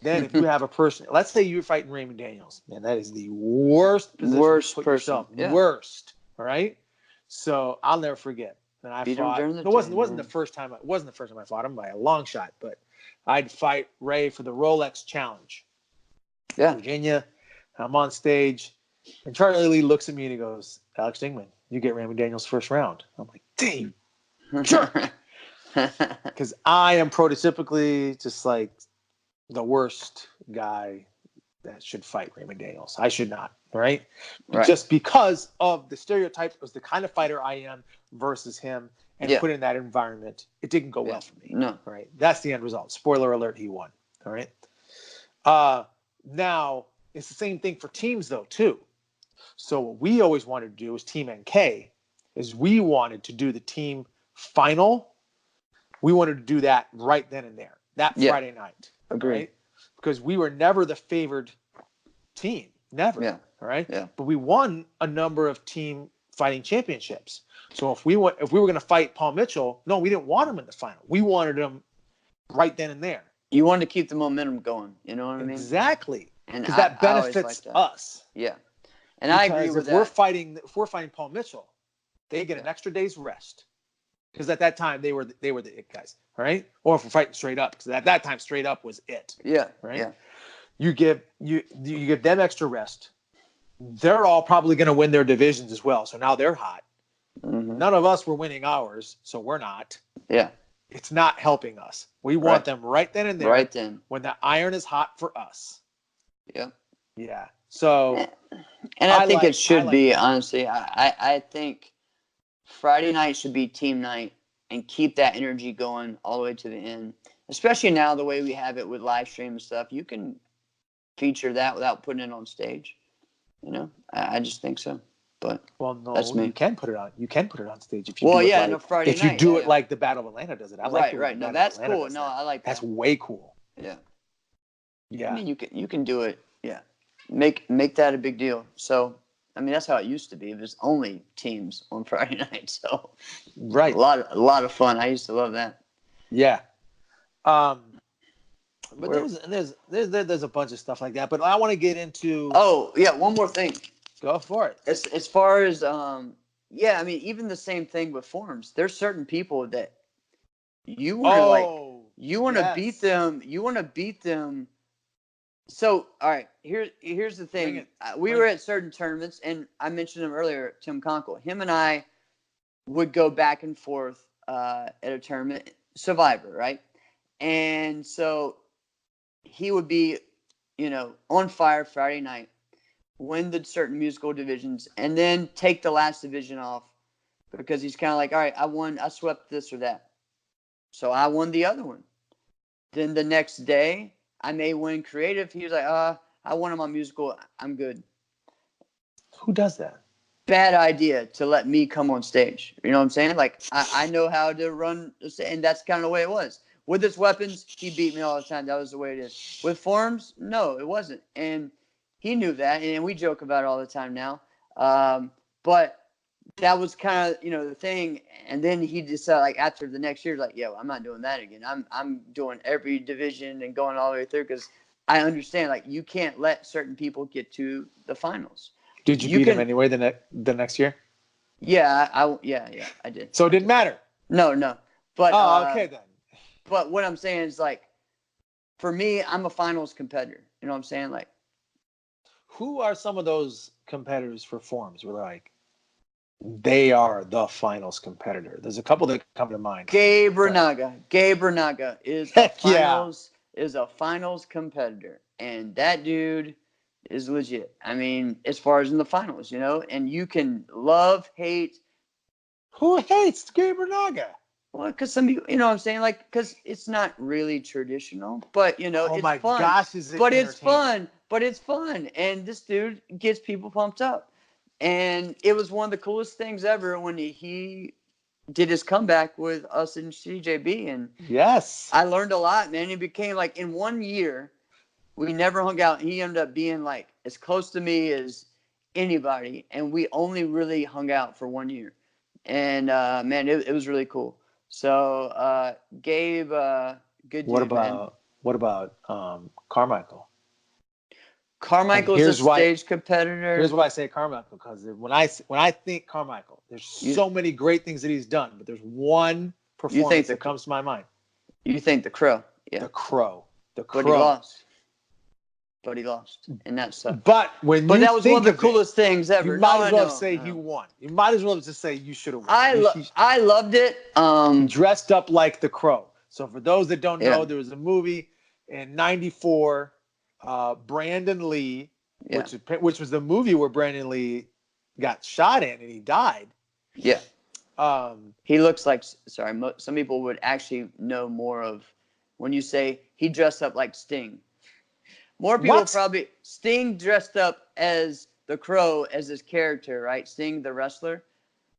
Then if you have a person, let's say you're fighting Raymond Daniels, man, that is the worst position to put yourself. Worst. All right. So I'll never forget. And I fought. It wasn't the first time. It wasn't the first time I fought him by a long shot, but I'd fight Ray for the Rolex Challenge. Yeah. Virginia. I'm on stage, and Charlie Lee looks at me and he goes, "Alex Dingman, you get Raymond Daniels first round." I'm like, "Damn, jerk," because I am prototypically just like the worst guy that should fight Raymond Daniels. I should not, right? Just because of the stereotype of the kind of fighter I am versus him, and put in that environment, it didn't go well for me. No. Right? That's the end result. Spoiler alert, he won. All right? Now, it's the same thing for teams, though, too. So what we always wanted to do as Team NK is we wanted to do the team final. We wanted to do that right then and there, that Friday night. Agreed. Right? Because we were never the favored team. Never. Yeah. All right? Yeah. But we won a number of team fighting championships. So if we were going to fight Paul Mitchell, no, we didn't want him in the final. We wanted him right then and there. You wanted to keep the momentum going. You know what I mean? Exactly. Because that benefits us. Yeah. And I agree with that. If we're fighting Paul Mitchell, they get an extra day's rest. Because at that time they were the it guys, all right? Or if we're fighting straight up, because at that time straight up was it. Yeah. Right. Yeah. You give them extra rest. They're all probably going to win their divisions as well. So now they're hot. Mm-hmm. None of us were winning ours, so we're not. Yeah. It's not helping us. We want them right then and there. Right then. When the iron is hot for us. Yeah. Yeah. So. And I think it should be, that. honestly. I think Friday night should be team night and keep that energy going all the way to the end. Especially now the way we have it with live stream and stuff. You can feature that without putting it on stage. You know? I just think so. But no, that's me. You can put it on. You can put it on stage if you. Friday if night. you do it like the Battle of Atlanta does it. I like right. No, that's cool. No, I like that. That's way cool. Yeah. Yeah. I mean, you can do it. Yeah. Make that a big deal. So, I mean, that's how it used to be. There's only teams on Friday night. So, right. A lot of fun. I used to love that. Yeah. But there's a bunch of stuff like that. But I want to get into. Oh yeah, one more thing. Go for it. As far as I mean, even the same thing with forums. There's certain people that you want to beat them. You want to beat them. So all right, here's the thing. We were at certain tournaments, and I mentioned him earlier, Tim Conkle. Him and I would go back and forth at a tournament, Survivor, right? And so he would be, on fire Friday night, win the certain musical divisions, and then take the last division off because he's kind of like, all right, I swept this or that. So I won the other one. Then the next day, I may win creative. He was like, I won him on musical. I'm good. Who does that? Bad idea to let me come on stage. You know what I'm saying? Like, I know how to run, and that's kind of the way it was. With his weapons, he beat me all the time. That was the way it is. With forms, no, it wasn't. And he knew that, and we joke about it all the time now. But that was kind of, the thing. And then he decided, like, after the next year, like, I'm not doing that again. I'm doing every division and going all the way through because I understand, like, you can't let certain people get to the finals. Did you beat him anyway the next year? Yeah, I did. So it didn't matter? No. But, okay then. But what I'm saying is, like, for me, I'm a finals competitor. You know what I'm saying? Like, who are some of those competitors for forms? We're like, they are the finals competitor. There's a couple that come to mind. Gabe Renaga is a finals competitor, and that dude is legit. I mean, as far as in the finals, and you can love, hate. Who hates Gabe Renaga? Well, because some people, you know what I'm saying? Like, because it's not really traditional, but, it's fun. Gosh, is it but it's fun. But it's fun. And this dude gets people pumped up. And it was one of the coolest things ever when he did his comeback with us in CJB. And yes, I learned a lot, man. He became, like, in 1 year, we never hung out. He ended up being, like, as close to me as anybody. And we only really hung out for 1 year. And, man, it was really cool. So, Gabe, good dude, man. What about Carmichael? Carmichael's a stage competitor. Here's why I say Carmichael, because when I think Carmichael, there's so many great things that he's done, but there's one performance that comes to my mind. You think the Crow? Yeah. The Crow. But he lost, and that sucked. But that was one of the coolest things ever. You might as well say he won. You might as well just say you should have won. I loved it. Dressed up like the Crow. So for those that don't know, there was a movie in '94, Brandon Lee, which was the movie where Brandon Lee got shot in and he died. Yeah. He looks like. Sorry, some people would actually know more of when you say he dressed up like Sting. More people probably Sting dressed up as the Crow as his character, right? Sting the wrestler,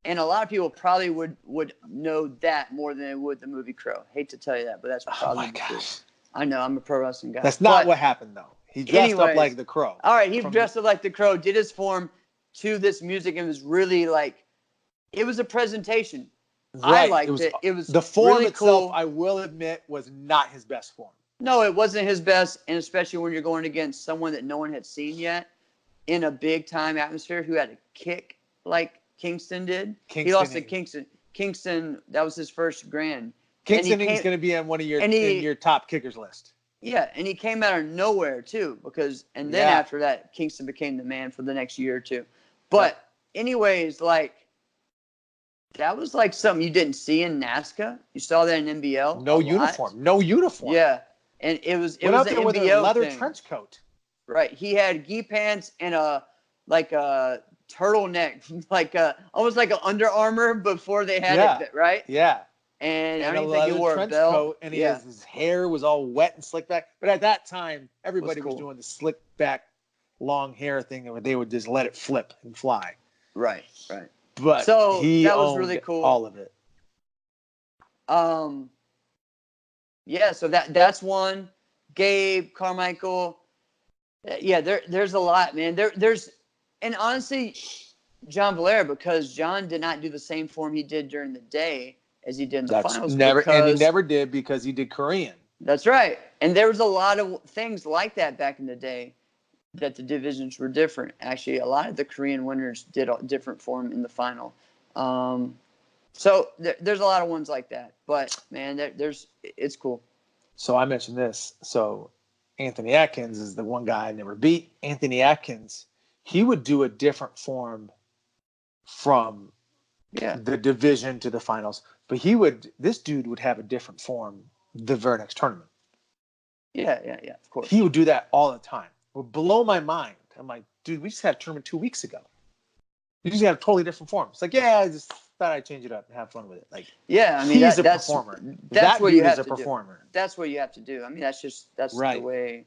and a lot of people probably would know that more than they would the movie Crow. Hate to tell you that, but that's probably the truth. I know I'm a pro wrestling guy. That's not what happened though. He dressed up like the Crow. All right, he dressed up like the Crow, did his form to this music, and was really like, it was a presentation. Right. I liked it. It was the form really itself. cool. I will admit, was not his best form. No, it wasn't his best, and especially when you're going against someone that no one had seen yet in a big-time atmosphere who had a kick like Kingston did. He lost to Kingston. Kingston, that was his first grand. Kingston is going to be on one of your in your top kickers list. Yeah, and he came out of nowhere too, and then Yeah. after that, Kingston became the man for the next year or two. Yep. But anyways, like that was like something you didn't see in NASCAR. You saw that in NBL a No lot. uniform. No uniform. Yeah, and it was Went out an there with a NBL leather thing, trench coat. right? He had gi pants and a turtleneck, almost like an Under Armour before they had Yeah. it, right? Yeah. And I And don't a even think he leather wore a trench belt. coat, and Yeah, his hair was all wet and slicked back. But at that time, everybody was cool. doing the slick back, long hair thing, where they would just let it flip and fly. Right. But So he that was owned really cool. all of it. Yeah. So that's one. Gabe Carmichael. Yeah, there's a lot, man. And honestly, John Valera, because John did not do the same form he did during the day as he did in the finals. And he never did because he did Korean. That's right. And there was a lot of things like that back in the day that the divisions were different. Actually, a lot of the Korean winners did a different form in the final. So there's a lot of ones like that. But man, it's cool. So I mentioned this. So Anthony Atkins is the one guy I never beat. Anthony Atkins, he would do a different form from the division to the finals, but this dude would have a different form the very next tournament. Yeah, of course. He would do that all the time. It would blow my mind. I'm like, dude, we just had a tournament 2 weeks ago. You just have a totally different form. It's like, yeah, I just thought I'd change it up and have fun with it. Like, yeah, I mean, he's a performer. That's that what dude you have is a to performer. Do. That's what you have to do. I mean, that's right. the way.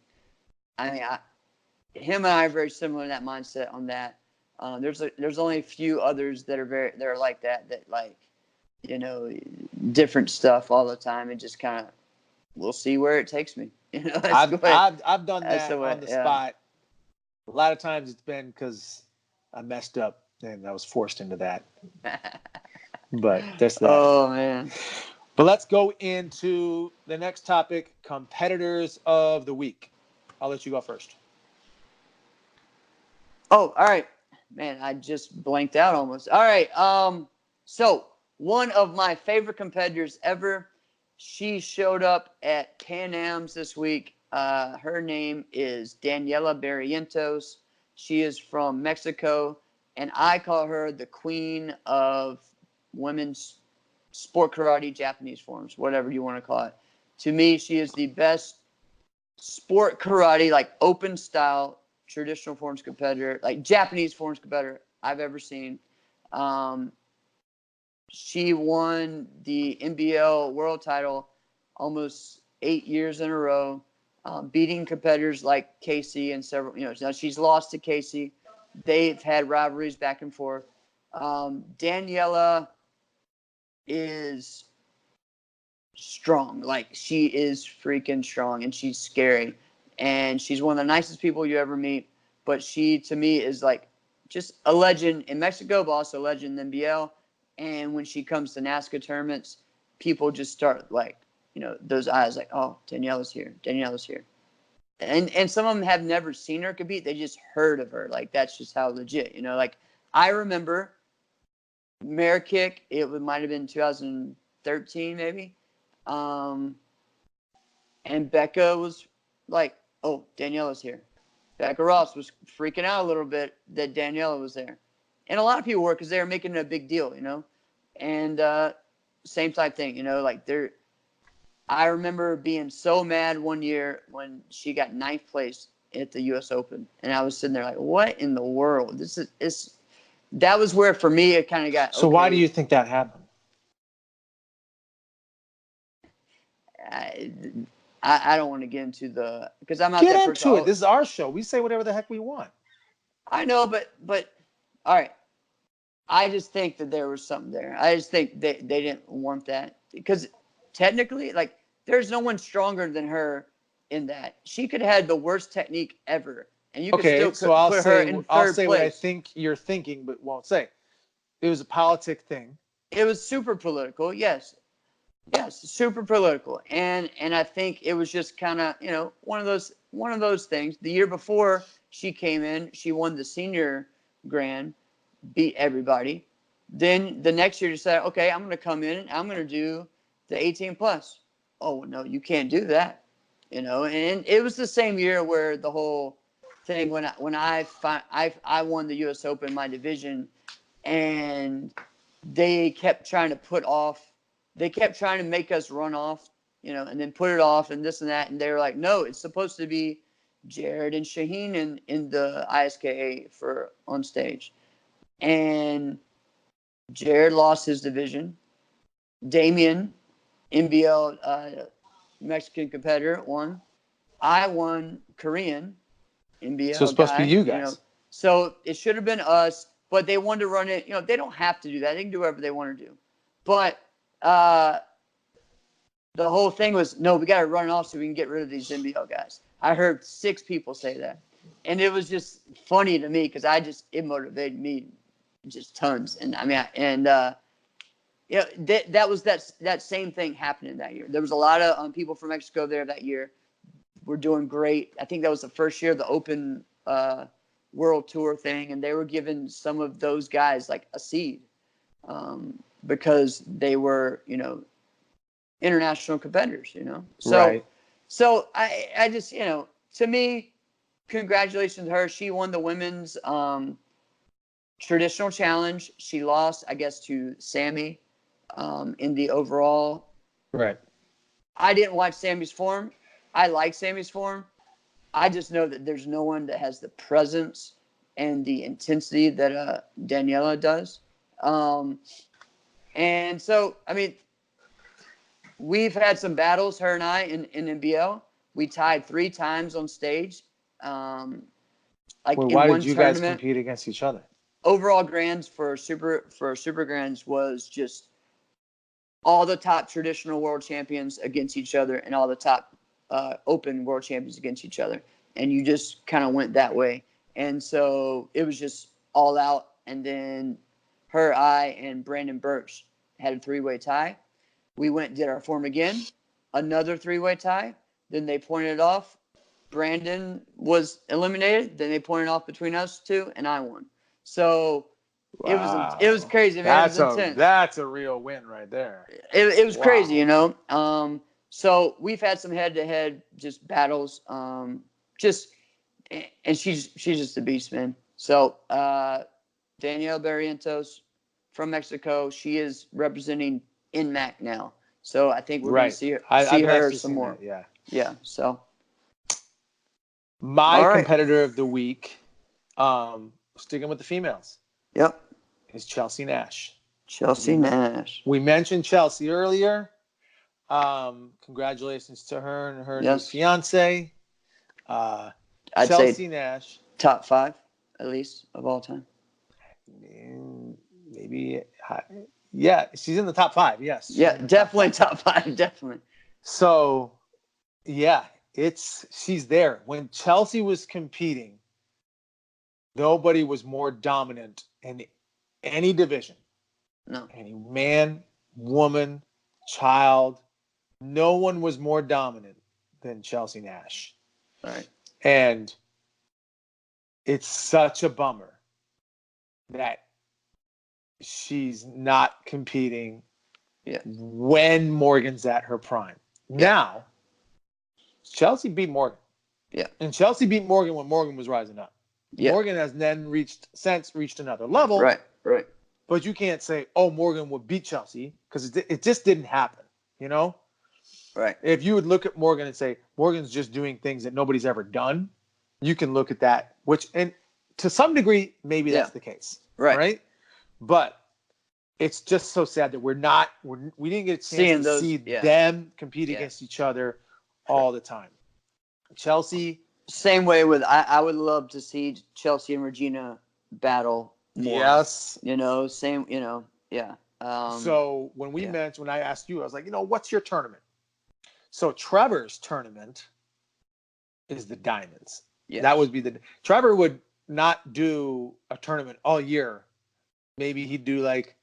I mean, him and I are very similar in that mindset on that. There's only a few others that are like that like, different stuff all the time, and just kind of we'll see where it takes me. I've done that on the spot. A lot of times it's been because I messed up and I was forced into that. But that's that. Oh man. But let's go into the next topic: competitors of the week. I'll let you go first. Oh, all right. Man, I just blanked out almost. All right. So one of my favorite competitors ever, she showed up at Pan Am's this week. Her name is Daniela Barrientos. She is from Mexico, and I call her the queen of women's sport karate Japanese forms, whatever you want to call it. To me, she is the best sport karate, like open style, traditional forms competitor, like Japanese forms competitor I've ever seen. She won the NBL world title almost 8 years in a row, beating competitors like Casey and several. Now she's lost to Casey. They've had rivalries back and forth. Daniela is strong. Like, she is freaking strong, and she's scary. And she's one of the nicest people you ever meet. But she, to me, is like just a legend in Mexico, but also a legend in the NBL. And when she comes to NASCAR tournaments, people just start like, those eyes like, oh, Daniela's here. Daniela's here. And some of them have never seen her compete. They just heard of her. Like, that's just how legit, like I remember Mare Kick. It might have been 2013 maybe. And Becca was like, oh, Daniela's here. Becca Ross was freaking out a little bit that Daniela was there. And a lot of people were, because they were making it a big deal, And same type thing, like I remember being so mad one year when she got 9th place at the U.S. Open. And I was sitting there like, what in the world? That was where, for me, it kind of got, So why do you think that happened? I don't want to get into because I'm not that person. Get into it. This is our show. We say whatever the heck we want. I know, but all right. I just think that there was something there. I just think they didn't want that, because technically, like, there's no one stronger than her in that. She could have had the worst technique ever, and you could still put her in third place. I'll say what I think you're thinking, but won't say. It was a politic thing. It was super political, yes, super political, and I think it was just kind of one of those things. The year before she came in, she won the senior grand, beat everybody. Then the next year, decided, okay, I'm going to come in and I'm going to do the 18 plus. Oh no, you can't do that. and it was the same year where the whole thing when I won the U.S. Open, my division, and they kept trying to make us run off, and then put it off and this and that, and they were like, no, it's supposed to be Jared and Shaheen in the ISKA for on stage, and Jared lost his division. Damien, NBL Mexican competitor, won. I won Korean NBL. So it's supposed to be you guys. So it should have been us, but they wanted to run it. They don't have to do that. They can do whatever they want to do. But the whole thing was, no, we got to run it off so we can get rid of these NBL guys. I heard 6 people say that. And it was just funny to me because it motivated me just tons. And I mean, that was that same thing happening that year. There was a lot of people from Mexico there that year. Were doing great. I think that was the first year of the Open World Tour thing, and they were giving some of those guys like a seed because they were, international competitors. So, right. So I just, to me, congratulations to her. She won the women's traditional challenge. She lost, I guess, to Sammy in the overall. Right. I didn't watch Sammy's form. I like Sammy's form. I just know that there's no one that has the presence and the intensity that Daniela does. And so, I mean, we've had some battles, her and I, in NBL. We tied 3 times on stage. Why in one did you guys compete against each other? Overall grands for super grands was just all the top traditional world champions against each other and all the top open world champions against each other. And you just kind of went that way. And so it was just all out. And then her, I, and Brandon Birch had a 3-way tie. We went and did our form again, another 3-way tie. Then they pointed it off. Brandon was eliminated. Then they pointed off between us 2, and I won. So wow. it was crazy, man. It was intense. That's a real win right there. It was crazy, So we've had some head-to-head just battles. And she's just a beast, man. So Daniela Barrientos from Mexico, she is representing INMAC now. So I think we're going to see her some more. That, yeah. So my competitor of the week, sticking with the females. Yep. Is Chelsey Nash. Chelsey Nash. We mentioned Chelsey earlier. Congratulations to her and her new fiance. I'd Chelsey say Nash. Top 5, at least, of all time. Maybe. Yeah, she's in the top 5, yes. Yeah, definitely top 5, definitely. So, yeah, she's there. When Chelsey was competing, nobody was more dominant in any division. No. Any man, woman, child, no one was more dominant than Chelsey Nash. Right. And it's such a bummer that she's not competing when Morgan's at her prime. Yeah. Now, Chelsey beat Morgan. Yeah. And Chelsey beat Morgan when Morgan was rising up. Yeah. Morgan has then reached another level. Right. But you can't say, oh, Morgan would beat Chelsey because it just didn't happen, Right. If you would look at Morgan and say, Morgan's just doing things that nobody's ever done, you can look at that, and to some degree, maybe that's the case. Right. But it's just so sad that we didn't get a chance to see them compete against each other all the time. Chelsey. Same way with, I would love to see Chelsey and Regina battle more. Yes. Same, yeah. So when I asked you, I was like, what's your tournament? So Trevor's tournament is the Diamonds. Yes. That would be Trevor would not do a tournament all year. Maybe he'd do like,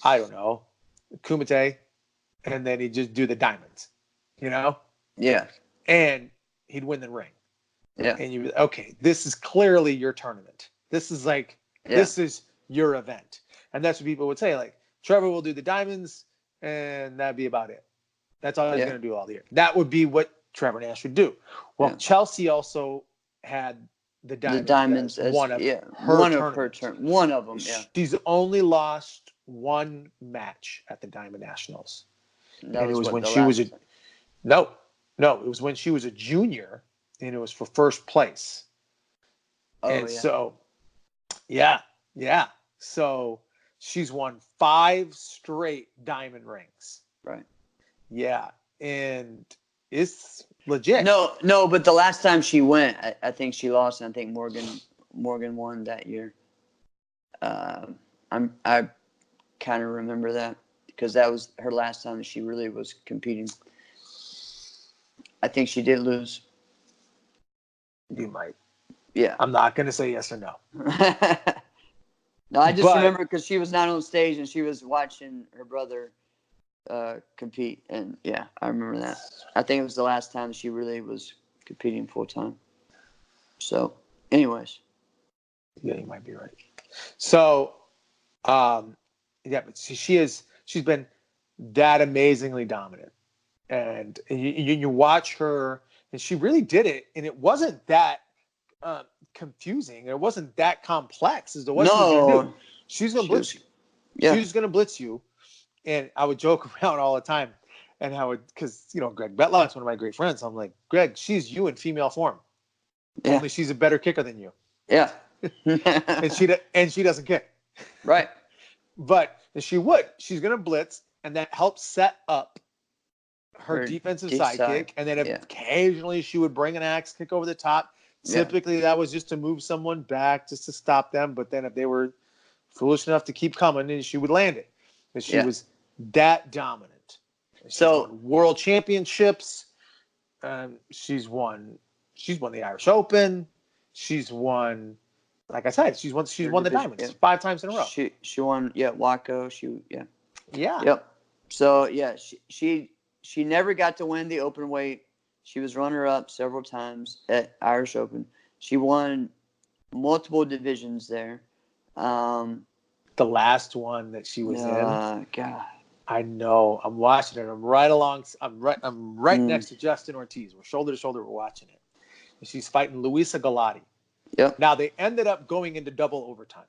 I don't know, Kumite, and then he'd just do the Diamonds, Yeah. And he'd win the ring. Yeah. And you'd be okay, this is clearly your tournament. This is this is your event. And that's what people would say. Like, Trevor will do the Diamonds, and that'd be about it. That's all he's going to do all year. That would be what Trevor Nash would do. Well, Chelsey also had the Diamonds as one of one of them. Yeah, she's only lost one match at the Diamond Nationals, and it was when she was no, it was when she was a junior, and it was for first place. Oh, and so, so she's won 5 straight diamond rings. Right. Yeah, and it's legit. No, but the last time she went, I think she lost, and I think Morgan won that year. I kind of remember that because that was her last time that she really was competing. I think she did lose. You might. Yeah. I'm not going to say yes or no. No, I just remember because she was not on stage and she was watching her brother compete. And, yeah, I remember that. I think it was the last time she really was competing full time. So, anyways. Yeah, you might be right. So, but she's been that amazingly dominant. And you watch her, and she really did it. And it wasn't that confusing. It wasn't that complex as to what she was going to do. She's going to blitz you. Yeah. She's going to blitz you. And I would joke around all the time. And because, Greg Betlock's one of my great friends. I'm like, Greg, she's you in female form. Yeah. Only she's a better kicker than you. Yeah. and she doesn't kick. Right. But she's going to blitz, and that helps set up her defensive sidekick. And then occasionally she would bring an axe kick over the top. Typically that was just to move someone back, just to stop them. But then if they were foolish enough to keep coming, then she would land it. And she was that dominant. She's won world championships. She's won the Irish Open. She's won, like I said, she's won the Diamonds 5 times in a row. She won, Waco. Yeah. Yep. So she never got to win the open weight. She was runner-up several times at Irish Open. She won multiple divisions there. The last one that she was in. God. I know. I'm watching it. I'm right next to Justin Ortiz. We're shoulder to shoulder. We're watching it. And she's fighting Luisa Galati. Yep. Now they ended up going into double overtime.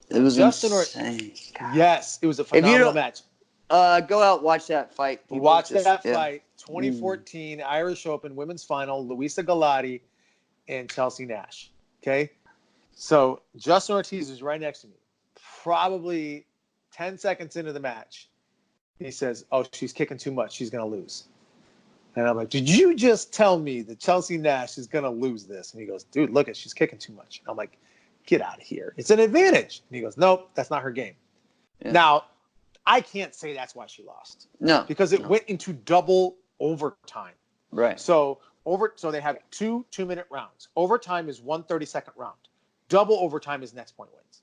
It was insane. Yes, it was a phenomenal match. Go out, watch that fight. Watch that fight. 2014 Irish Open Women's Final, Luisa Galati and Chelsey Nash. Okay? So Justin Ortiz is right next to me. Probably 10 seconds into the match, he says, "Oh, she's kicking too much. She's going to lose." And I'm like, "Did you just tell me that Chelsey Nash is going to lose this?" And he goes, "Dude, look, she's kicking too much." I'm like, "Get out of here. It's an advantage." And he goes, "Nope, that's not her game." Yeah. Now, I can't say that's why she lost. No. Because it went into double overtime. Right. So they have 2 2-minute rounds. Overtime is 1 32nd round. Double overtime is next point wins.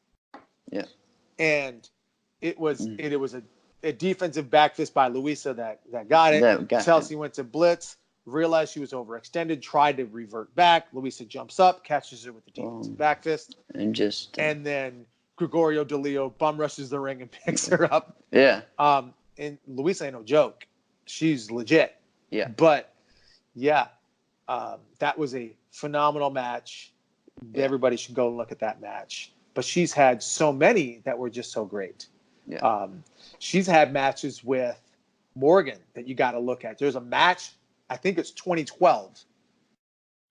Yeah. And it was a defensive back fist by Luisa that got it. Chelsey went to blitz, realized she was overextended, tried to revert back. Luisa jumps up, catches her with the defensive back fist. And then Gregorio DeLeo bum rushes the ring and picks her up. Yeah. And Luisa ain't no joke. She's legit. Yeah. But, that was a phenomenal match. Yeah. Everybody should go look at that match. But she's had so many that were just so great. Yeah. She's had matches with Morgan that you got to look at. There's a match, I think it's 2012.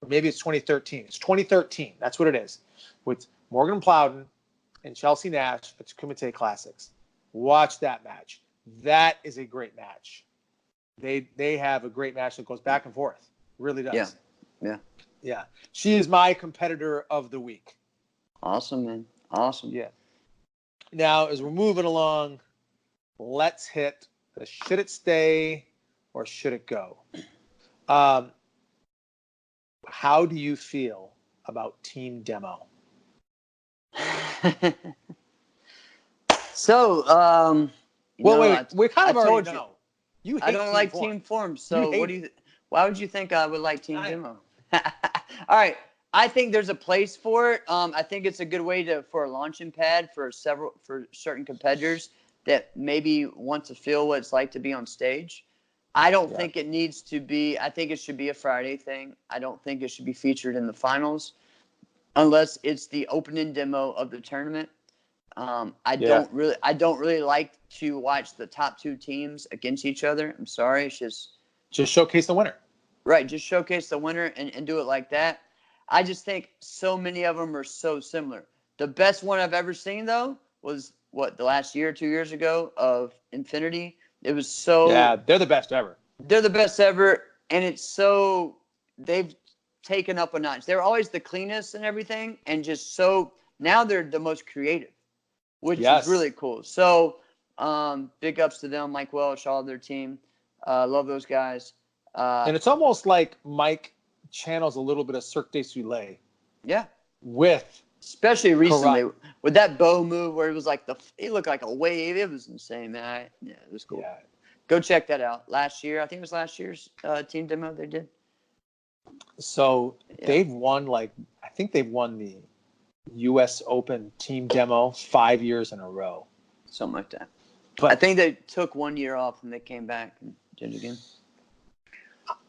Or maybe it's 2013. It's 2013. That's what it is. With Morgan Plowden and Chelsey Nash at the Kumite Classics. Watch that match. That is a great match. They have a great match that goes back and forth. Really does. Yeah. She is my competitor of the week. Awesome, man. Awesome. Yeah. Now, as we're moving along, let's hit the should it stay or should it go? How do you feel about Team Demo? So, wait. We kind of already know. I don't like Team Form. So, why would you think I would like Team Demo? All right. I think there's a place for it. I think it's a good way for a launching pad for certain competitors that maybe want to feel what it's like to be on stage. I don't think it needs to be. I think it should be a Friday thing. I don't think it should be featured in the finals unless it's the opening demo of the tournament. I don't really like to watch the top two teams against each other. I'm sorry. It's just showcase the winner. Right. Just showcase the winner and do it like that. I just think so many of them are so similar. The best one I've ever seen, though, was the last year or 2 years ago of Infinity. It was so. Yeah, they're the best ever. They're the best ever. And it's so. They've taken up a notch. They're always the cleanest and everything. And just so. Now they're the most creative, which is really cool. So, big ups to them, Mike Welch, all of their team. Love those guys. And it's almost like Mike channels a little bit of Cirque du Soleil. Yeah. With. Especially recently with that bow move where it was like it looked like a wave. It was insane, man. Yeah, it was cool. Yeah. Go check that out. Last year, I think it was last year's team demo they did. So they've won I think they've won the U.S. Open team demo 5 years in a row. Something like that. But I think they took 1 year off and they came back and did it again.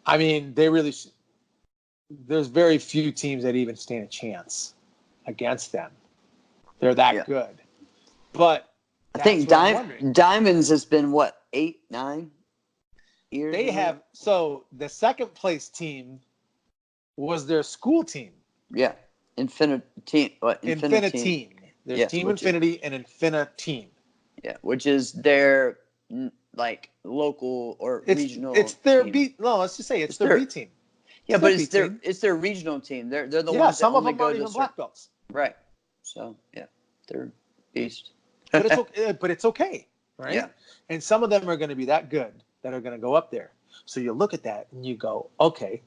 I mean, they really. There's very few teams that even stand a chance against them. They're that good. But I think Diamonds has been 8, 9 years. They have. So the second place team was their school team. Yeah, Infinity. There's Team Infinity and Infinity. Yeah, which is their local or regional. It's their team. B. No, let's just say it's their B team. Yeah, but it's their regional team. They're the ones. Yeah, some that of them aren't even black belts. Right. So they're beast. But it's okay. But it's okay, right? Yeah. And some of them are going to be that good that are going to go up there. So you look at that and you go, okay,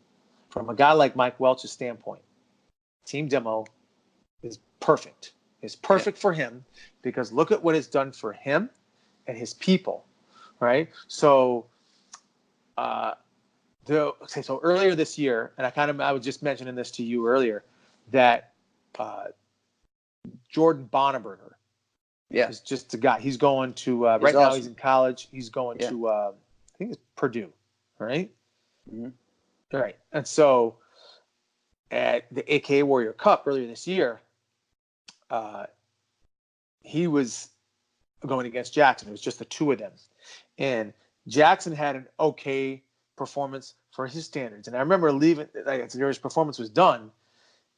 from a guy like Mike Welch's standpoint, team demo is perfect. It's perfect for him because look at what it's done for him and his people, right? So, so earlier this year, and I was just mentioning this to you earlier, that Jordan Bonneberger is just a guy. He's going to right now. He's in college. He's going to I think it's Purdue, right? Mm-hmm. All right. And so at the AKA Warrior Cup earlier this year, he was going against Jackson. It was just the two of them, and Jackson had an okay performance for his standards. And I remember leaving, his performance was done,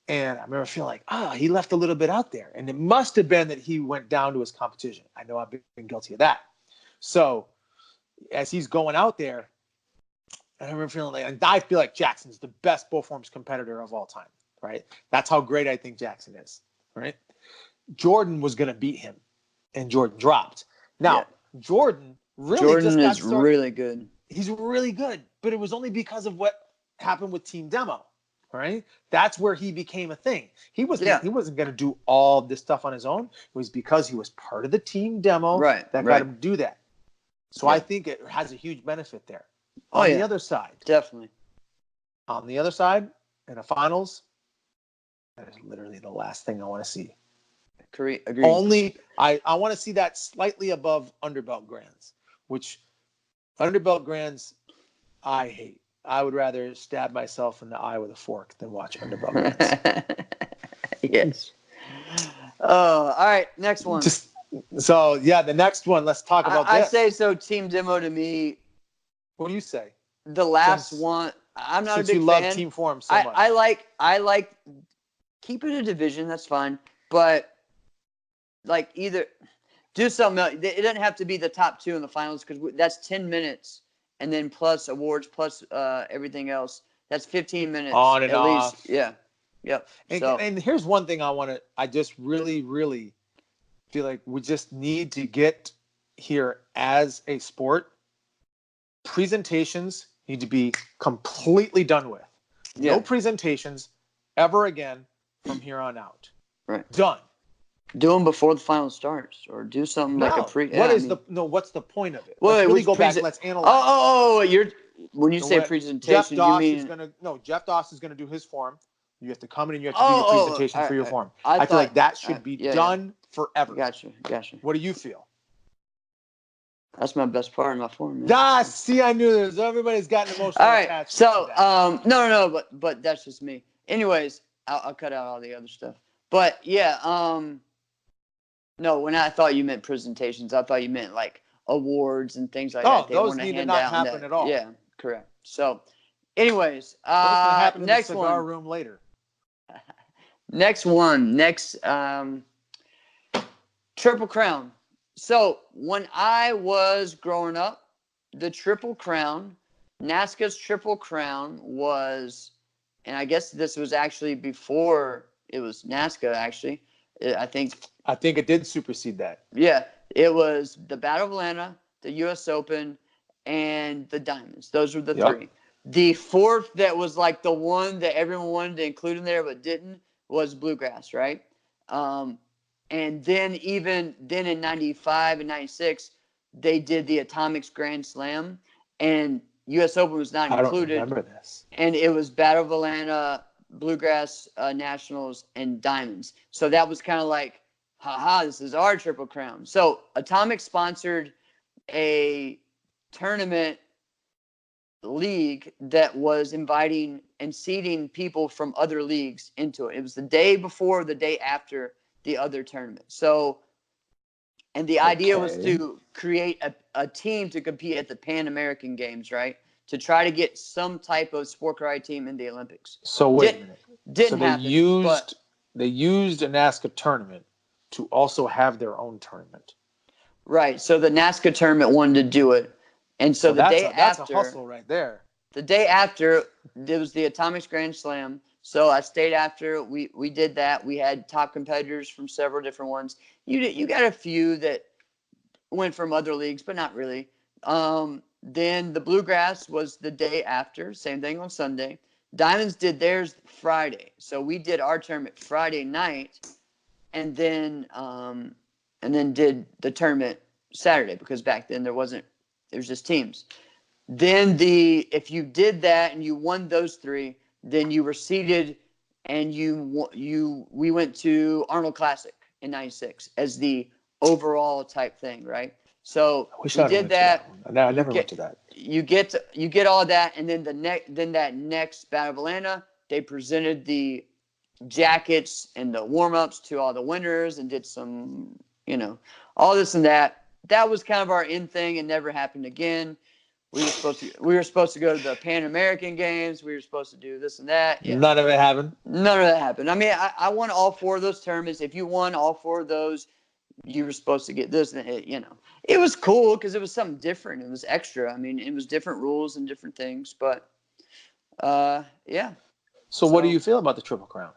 and I remember feeling like, he left a little bit out there. And it must have been that he went down to his competition. I know I've been guilty of that. So as he's going out there, I remember feeling and I feel like Jackson's the best bull forms competitor of all time, right? That's how great I think Jackson is, right? Jordan was going to beat him, and Jordan dropped. Now, Jordan is really good. He's really good, but it was only because of what happened with Team Demo, right? That's where he became a thing. He wasn't going to do all this stuff on his own. It was because he was part of the Team Demo that got him to do that. So I think it has a huge benefit there. On the other side. Definitely. On the other side, in the finals, that is literally the last thing I want to see. Agreed. Only I want to see that slightly above underbelt grands, which underbelt grands I hate. I would rather stab myself in the eye with a fork than watch underbelt grands. Yes. All right, next one. The next one. Let's talk about this. I say so. Team demo to me. What do you say? The last one. I'm not a big fan. Since you love Team Forum so much. I like keep it a division. That's fine, but either do something else. It doesn't have to be the top two in the finals because that's 10 minutes, and then plus awards plus everything else. That's 15 minutes on and at off. Least. Yeah. Yep. And here's one thing I just really, really feel like we just need to get here as a sport. Presentations need to be completely done with. Yeah. No presentations ever again from here on out. Right. Done. Do them before the final starts, or do something like a pre. What's the point of it? Let's really go back. Let's analyze. When you say presentation, you mean Jeff Doss is gonna do his form. You have to come in and you have to do your presentation for your form. I feel like that should be done forever. Gotcha. What do you feel? That's my best part of my form, man. Ah, see, I knew this. Everybody's gotten emotional All right, attached so to that. no, but that's just me. Anyways, I'll cut out all the other stuff. But yeah, no, when I thought you meant presentations, I thought you meant like awards and things like that. Oh, They those want to need to hand not out and happen that. at all. Yeah, correct. So, anyways, Those can happen in the next cigar one. room later. Next one. Next, Triple Crown. So when I was growing up, the Triple Crown, NASCA's Triple Crown was, and I guess this was actually before it was NASCA. Actually, I think it did supersede that. Yeah, it was the Battle of Atlanta, the U.S. Open, and the Diamonds. Those were the Yep. three. The fourth that was like the one that everyone wanted to include in there but didn't was Bluegrass, right? And then even then in 95 and 96, they did the Atomics Grand Slam, and U.S. Open was not I don't included. remember this. And it was Battle of Atlanta, Bluegrass, Nationals, and Diamonds. So that was kind of like, haha, this is our Triple Crown. So Atomic sponsored a tournament league that was inviting and seeding people from other leagues into it. It was the day before, the day after the other tournament. So, and the idea was to create a team to compete at the Pan American Games, right? To try to get some type of sport karate team in the Olympics. So wait a minute. Didn't So happen. they used a NASCA tournament to also have their own tournament. Right. So the NASCA tournament wanted to do it. And so the day that's after, a hustle right there. The day after, there was the Atomics Grand Slam. So I stayed after. We did that. We had top competitors from several different ones. You got a few that went from other leagues, but not really. Then the Bluegrass was the day after. Same thing on Sunday. Diamonds did theirs Friday. So we did our tournament Friday night, and then did the tournament Saturday, because back then there was just teams. Then if you did that and you won those three, then you were seeded, and we went to Arnold Classic in '96 as the overall type thing, right? So we did that. No, I never went to that. You get all that, and then that next Battle of Atlanta, they presented the jackets and the warm-ups to all the winners and did some, all this and that. That was kind of our end thing, and never happened again. We were supposed to go to the Pan American Games. We were supposed to do this and that. Yeah. None of it happened. None of that happened. I mean, I won all four of those tournaments. If you won all four of those, you were supposed to get this. And it was cool because it was something different. It was extra. I mean, it was different rules and different things. But yeah. So what do you feel about the Triple Crown?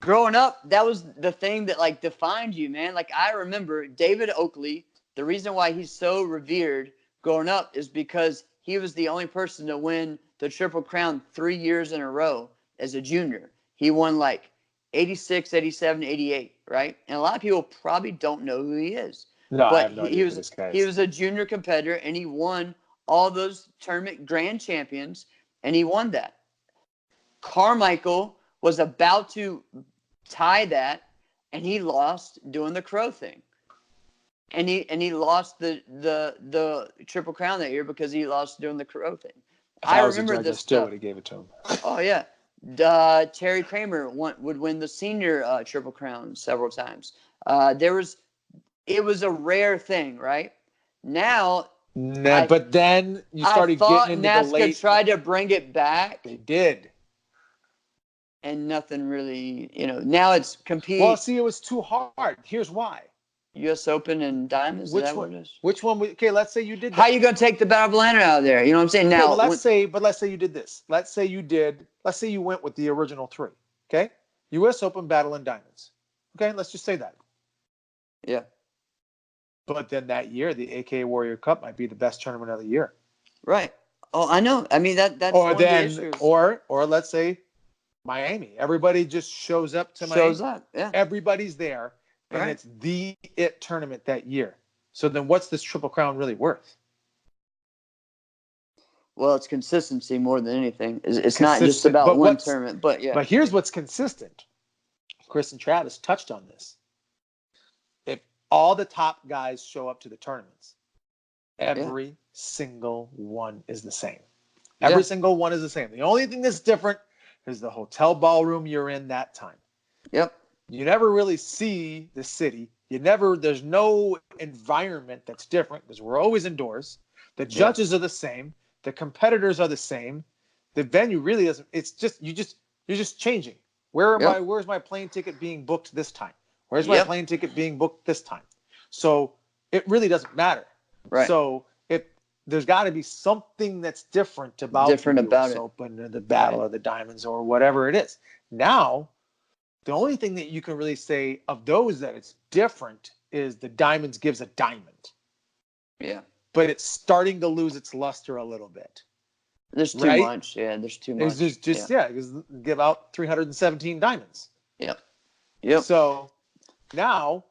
Growing up, that was the thing that like defined you, man. Like I remember David Oakley. The reason why he's so revered growing up is because he was the only person to win the Triple Crown 3 years in a row as a junior. He won like 86, 87, 88, right? And a lot of people probably don't know who he is. No, but I have no idea who this guy is. He was a junior competitor, and he won all those tournament grand champions, and he won that. Carmichael was about to tie that, and he lost doing the crow thing. And he lost the Triple Crown that year because he lost doing the crow thing. I remember this. I still would have gave it to him. Oh yeah, Terry Kramer would win the senior Triple Crown several times. It was a rare thing, right? Now, but then you started getting into NASCA the late. Tried to bring it back. They did. And nothing really, now it's compete. Well, see, it was too hard. Here's why. U.S. Open and Diamonds. Which one? What it is? Which one? Okay, let's say you did that. How are you going to take the Battle of Atlanta out of there? You know what I'm saying? Now, okay, let's say you did this. Let's say you went with the original three. Okay, U.S. Open, Battle, and Diamonds. Okay, let's just say that. Yeah. But then that year, the AKA Warrior Cup might be the best tournament of the year. Right. Oh, I know. I mean that's one of the issues. Or let's say Miami. Everybody just shows up to Miami. Shows up. Yeah. Everybody's there. And it's the it tournament that year. So then what's this Triple Crown really worth? Well, it's consistency more than anything. It's not just about one tournament, but yeah. But here's what's consistent. Chris and Travis touched on this. all the top guys show up to the tournaments. Yeah. Every single one is the same. Yeah. Every single one is the same. The only thing that's different is the hotel ballroom you're in that time. Yep. You never really see the city. There's no environment that's different because we're always indoors. The judges are the same. The competitors are the same. The venue really doesn't. It's just you're just changing. Where's my plane ticket being booked this time? Where's my plane ticket being booked this time? So it really doesn't matter. Right. So there's got to be something that's different about the US Open or the Battle or the Diamonds or whatever it is. Now, the only thing that you can really say of those that it's different is the Diamonds gives a diamond. Yeah. But it's starting to lose its luster a little bit. There's too much. Yeah, there's too much. It's just because give out 317 diamonds. Yep. Yep. So now,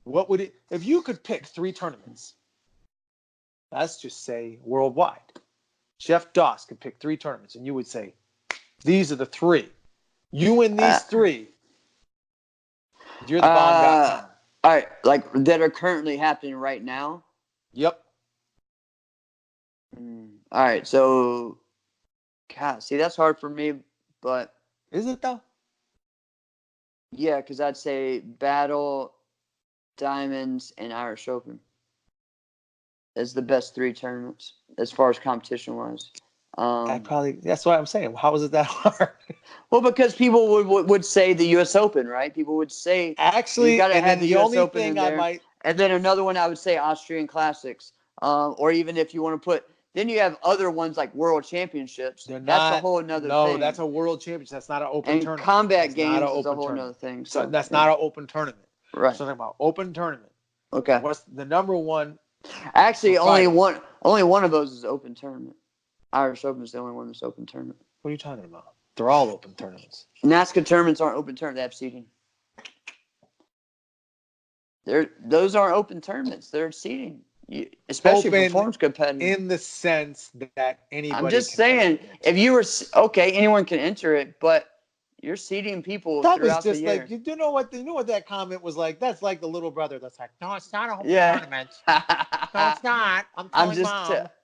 what would it if you could pick 3 tournaments? Let's just say worldwide. Jeff Doss could pick 3 tournaments, and you would say, "These are the 3. You win these 3. You're the bomb guy." All right, like that are currently happening right now. Yep. All right, so, God, see, that's hard for me, but is it though? Yeah, because I'd say Battle, Diamonds, and Irish Open as the best 3 tournaments as far as competition wise. That's what I'm saying. How is it that hard? Well, because people would say the U.S. Open, right? People would say actually, you got to have the U.S. only Open thing in there. And then another one I would say Austrian Classics, or even if you want to put. Then you have other ones like World Championships. That's a whole another thing. No, that's a World Championship. That's not an open tournament. And Combat Games is a whole another thing. So that's not an open tournament. Right. So talking about open tournament. Okay. What's the number one? Actually, only one of those is open tournament. Irish Open is the only one that's open tournament. What are you talking about? They're all open tournaments. NASCAR tournaments aren't open tournaments. They have seeding. Those aren't open tournaments. They're seeding. Especially open performance competitive. In the sense that anybody. I'm just saying, if you were anyone can enter it, but you're seeding people throughout the year. That was just like you know what that comment was like. That's like the little brother that's like, no, it's not a open tournament. No, it's not.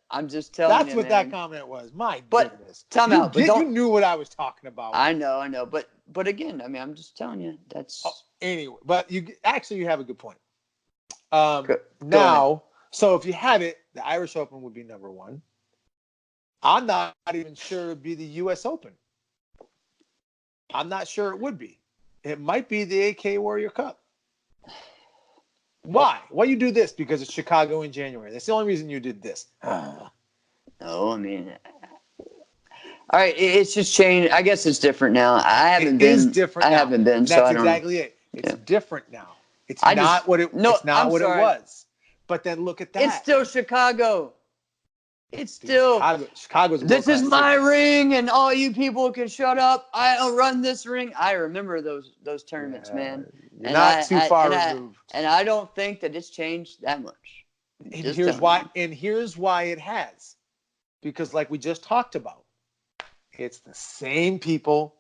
I'm just telling you. That's what that comment was. My goodness. Time out. But you knew what I was talking about. I know. But again, I mean, I'm just telling you. That's anyway. But you have a good point. Now. So if you have it, the Irish Open would be number 1. I'm not even sure it would be the U.S. Open. I'm not sure it would be. It might be the AK Warrior Cup. Why? Why you do this? Because it's Chicago in January. That's the only reason you did this. No, I mean, all right, it's just changed. I guess it's different now. I haven't been. Different. I haven't been. That's exactly it. It's different now. It's not what it was. But then look at that. It's still Chicago. It's still Chicago's. This is my ring, and all you people can shut up. I'll run this ring. I remember those tournaments, man. You're not too far removed. And I don't think that it's changed that much. And here's why it has. Because like we just talked about, it's the same people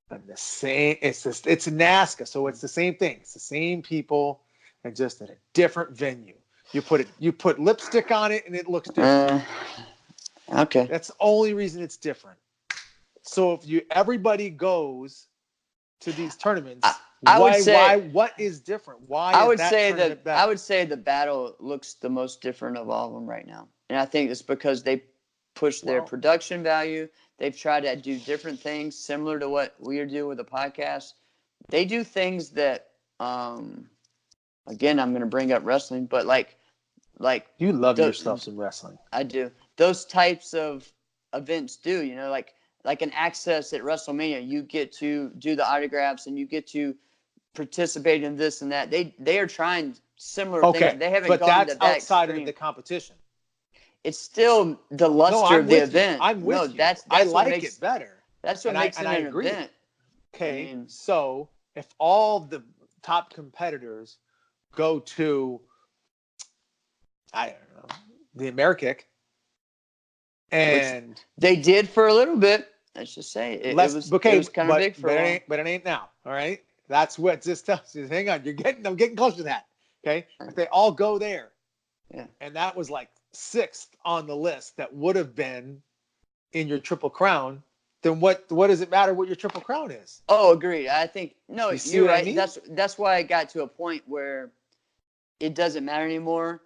and the same. It's NASCAR, so it's the same thing. It's the same people, and just at a different venue. You put lipstick on it and it looks different. Okay. That's the only reason it's different. So if everybody goes to these tournaments, what is different? I would say the Battle looks the most different of all of them right now. And I think it's because they push their production value. They've tried to do different things similar to what we are doing with the podcast. They do things that again, I'm going to bring up wrestling, but like you love yourself some wrestling. I do. Those types of events do, like an access at WrestleMania. You get to do the autographs and you get to participate in this and that. They are trying similar things. They haven't gone to that extreme. Outside of the competition. It's still the luster of the event. I'm with you. That's I like it better. That's what makes it an event. Okay, so if all the top competitors go to, I don't know, the AmeriCkick, and they did for a little bit. Let's just say it was kind of big for a while. But it ain't now. All right, that's what this tells you. Hang on, I'm getting close to that. Okay, if they all go there, Yeah. and that was like 6th on the list that would have been in your Triple Crown, then what does it matter what your Triple Crown is? Oh, agreed. I think no, You see you're what I right. mean? That's why I got to a point where it doesn't matter anymore.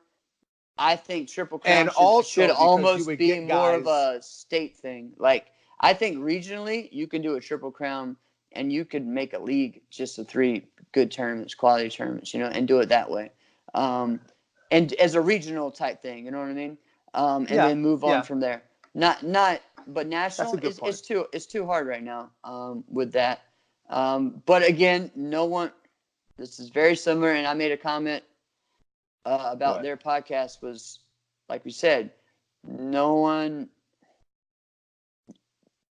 I think Triple And Crown should also because you almost would be get more of guys. a state thing. Like I think regionally, you can do a Triple Crown, and you could make a league just of 3 good tournaments, quality tournaments, and do it that way. And as a regional type thing, you know what I mean? And Yeah, then move on yeah, from there. But that's a national good point. it's too hard right now with that. But again, no one. This is very similar, and I made a comment about their podcast was, like we said, no one.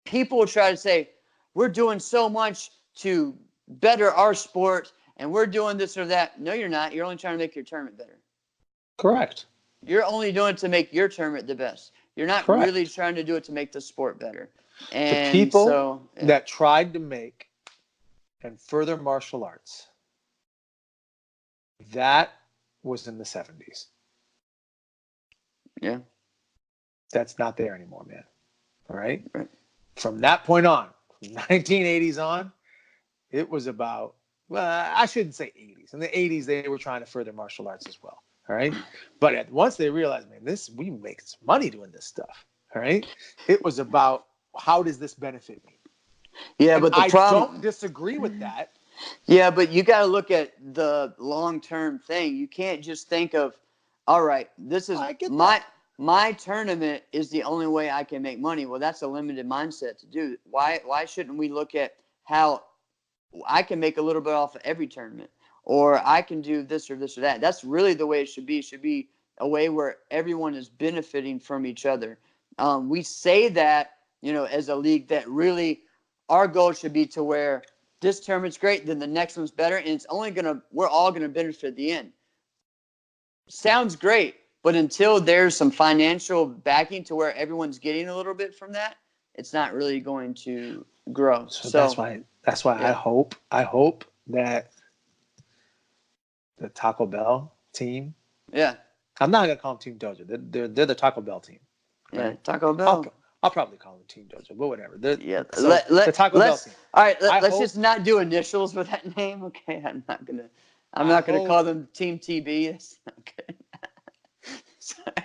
People try to say we're doing so much to better our sport, and we're doing this or that. No, you're not. You're only trying to make your tournament better. Correct. You're only doing it to make your tournament the best. You're not really Correct. trying to do it to make the sport better. The And people so that tried to make and further martial arts, that was in the 70s. Yeah. That's not there anymore, man. All right? Right. From that point on, from 1980s on, it was about, well, I shouldn't say 80s. In the 80s, they were trying to further martial arts as well. All right. But once they realized, man, we make some money doing this stuff. All right. It was about, how does this benefit me? Yeah, And but the I problem. don't disagree with that. Yeah, but you got to look at the long-term thing. You can't just think of, all right, this is I get my tournament is the only way I can make money. Well, that's a limited mindset to do. Why shouldn't we look at how I can make a little bit off of every tournament, or I can do this or this or that? That's really the way it should be. It should be a way where everyone is benefiting from each other. We say that, as a league, that really our goal should be to where this tournament's great, then the next one's better, and we're all gonna benefit at the end. Sounds great, but until there's some financial backing to where everyone's getting a little bit from that, it's not really going to grow. So that's why yeah. I hope that the Taco Bell team. Yeah. I'm not gonna call them Team Dojo. They're the Taco Bell team. Yeah, Right? Taco Bell. I'll probably call them Team Dojo, but whatever. Yeah. The Taco Bell team. All right. Let's just not do initials with that name. Okay. I'm not gonna call them Team TB. That's not good.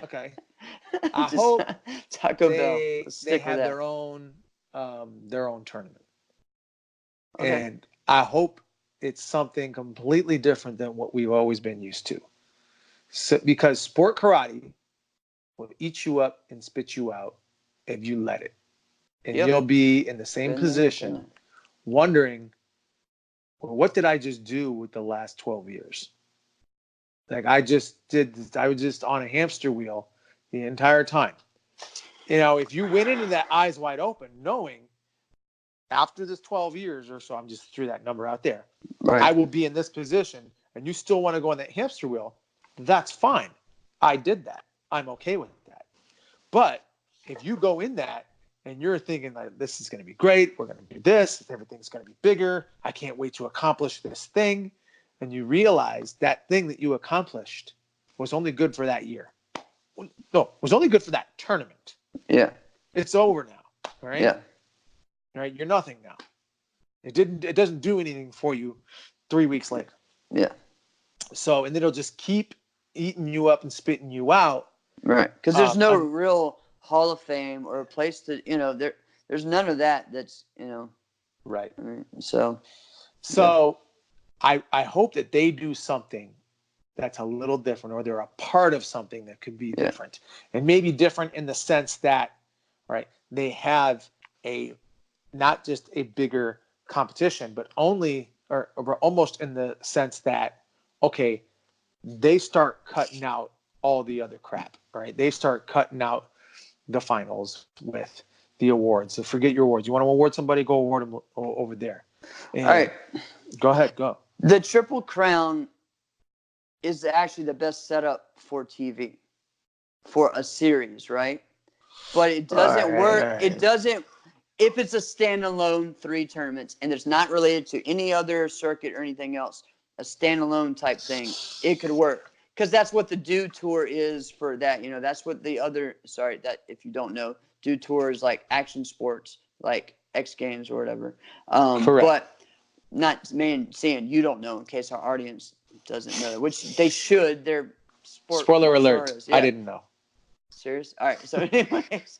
Okay. I hope Taco Bell. They have their own tournament. Okay. And I hope it's something completely different than what we've always been used to. So, because sport karate will eat you up and spit you out if you let it. And you'll be in the same position wondering, well, what did I just do with the last 12 years? Like I was just on a hamster wheel the entire time. If you went into that eyes wide open, knowing after this 12 years or so, I'm just threw that number out there, Right. I will be in this position, and you still want to go on that hamster wheel, that's fine. I did that. I'm okay with that. But if you go in that and you're thinking like, this is going to be great, we're going to do this, everything's going to be bigger, I can't wait to accomplish this thing, and you realize that thing that you accomplished was only good for that year. No, was only good for that tournament. Yeah. It's over now. All right. Yeah. All right. You're nothing now. It doesn't do anything for you 3 weeks later. Yeah. So, and it'll just keep eating you up and spitting you out. Right. Because there's no real Hall of Fame or a place to, there's none of that that's, Right. I mean, so. I hope that they do something that's a little different, or they're a part of something that could be different, and maybe different in the sense that, right, they have not just a bigger competition, but only or almost in the sense that, okay, they start cutting out all the other crap, right? They start cutting out the finals with the awards. So forget your awards. You want to award somebody, go award them over there. And all right. Go ahead. Go. The Triple Crown is actually the best setup for TV, for a series, right? But it doesn't work. Right. It doesn't, if it's a standalone 3 tournaments and it's not related to any other circuit or anything else, a standalone type thing, it could work. Because that's what the Dew Tour is for that. You know, that's what the other, sorry, that if you don't know, Dew Tour is like action sports, like X Games or whatever. Correct. But not saying you don't know in case our audience doesn't know, which they should. They're Spoiler alert. Stars. Yeah. I didn't know. Serious? All right. So anyways,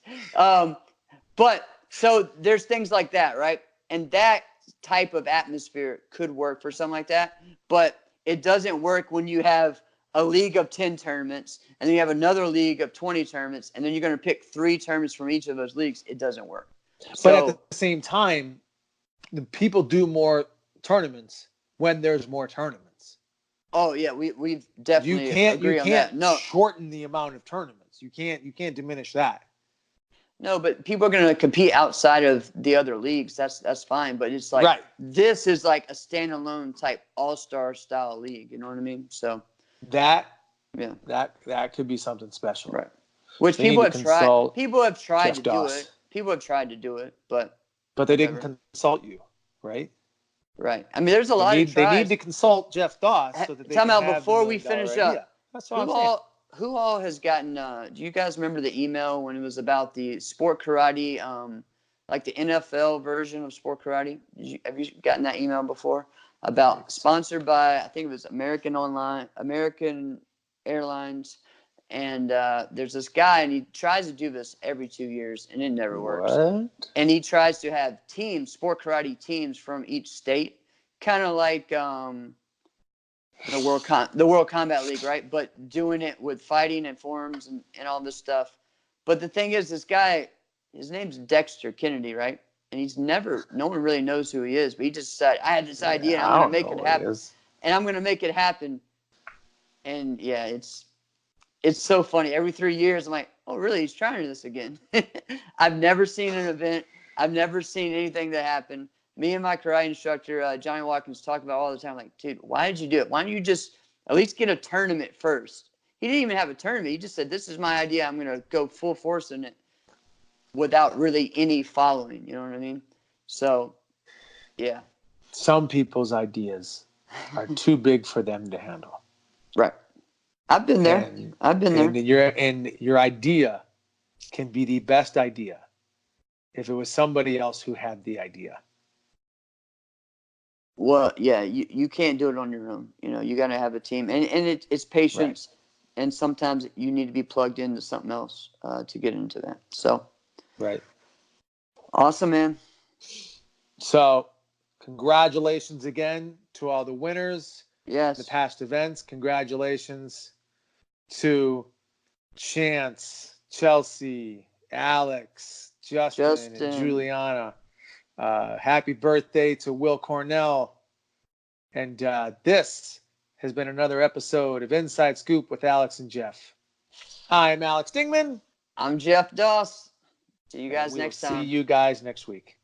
but so there's things like that, right? And that type of atmosphere could work for something like that, but it doesn't work when you have a league of 10 tournaments and then you have another league of 20 tournaments and then you're going to pick 3 tournaments from each of those leagues. It doesn't work. But at the same time, the people do more tournaments when there's more tournaments. Oh yeah, we've definitely agree on that. No, shorten the amount of tournaments. You can't diminish that. No, but people are going to compete outside of the other leagues. That's fine. But it's like This is like a standalone type all-star style league. You know what I mean? So that could be something special, right? Which people have tried. People have tried to do it. People have tried to do it, but they didn't consult you, right? Right. I mean, there's a lot of tries. They need to consult Jeff Doss so that they Time can out before we finish up. That's what I'm saying. Who all has gotten? Do you guys remember the email when it was about the sport karate, like the NFL version of sport karate? Have you gotten that email before? About sponsored by, I think it was American Airlines, and there's this guy, and he tries to do this every 2 years, and it never works. What? And he tries to have sport karate teams from each state, kind of like the World Combat League, right? But doing it with fighting and forms and all this stuff. But the thing is, this guy, his name's Dexter Kennedy, right? And no one really knows who he is, but he just said, I had this idea, and I'm going to make it happen. And I'm going to make it happen. And yeah, it's so funny. Every 3 years, I'm like, oh, really? He's trying this again. I've never seen an event. I've never seen anything that happened. Me and my karate instructor, Johnny Watkins, talk about all the time, like, dude, why did you do it? Why don't you just at least get a tournament first? He didn't even have a tournament. He just said, this is my idea. I'm going to go full force in it without really any following. You know what I mean? So, yeah. Some people's ideas are too big for them to handle. Right. I've been there. And your idea can be the best idea if it was somebody else who had the idea. Well, yeah, you can't do it on your own. You know, you got to have a team, and it's patience, and sometimes you need to be plugged into something else to get into that. So, right, awesome, man. So, congratulations again to all the winners. Yes, the past events. Congratulations to Chance, Chelsey, Alex, Justin. And Juliana. Happy birthday to Will Cornell. And this has been another episode of Inside Scoop with Alex and Jeff. I'm Alex Dingman. I'm Jeff Doss. See you guys next time. See you guys next week.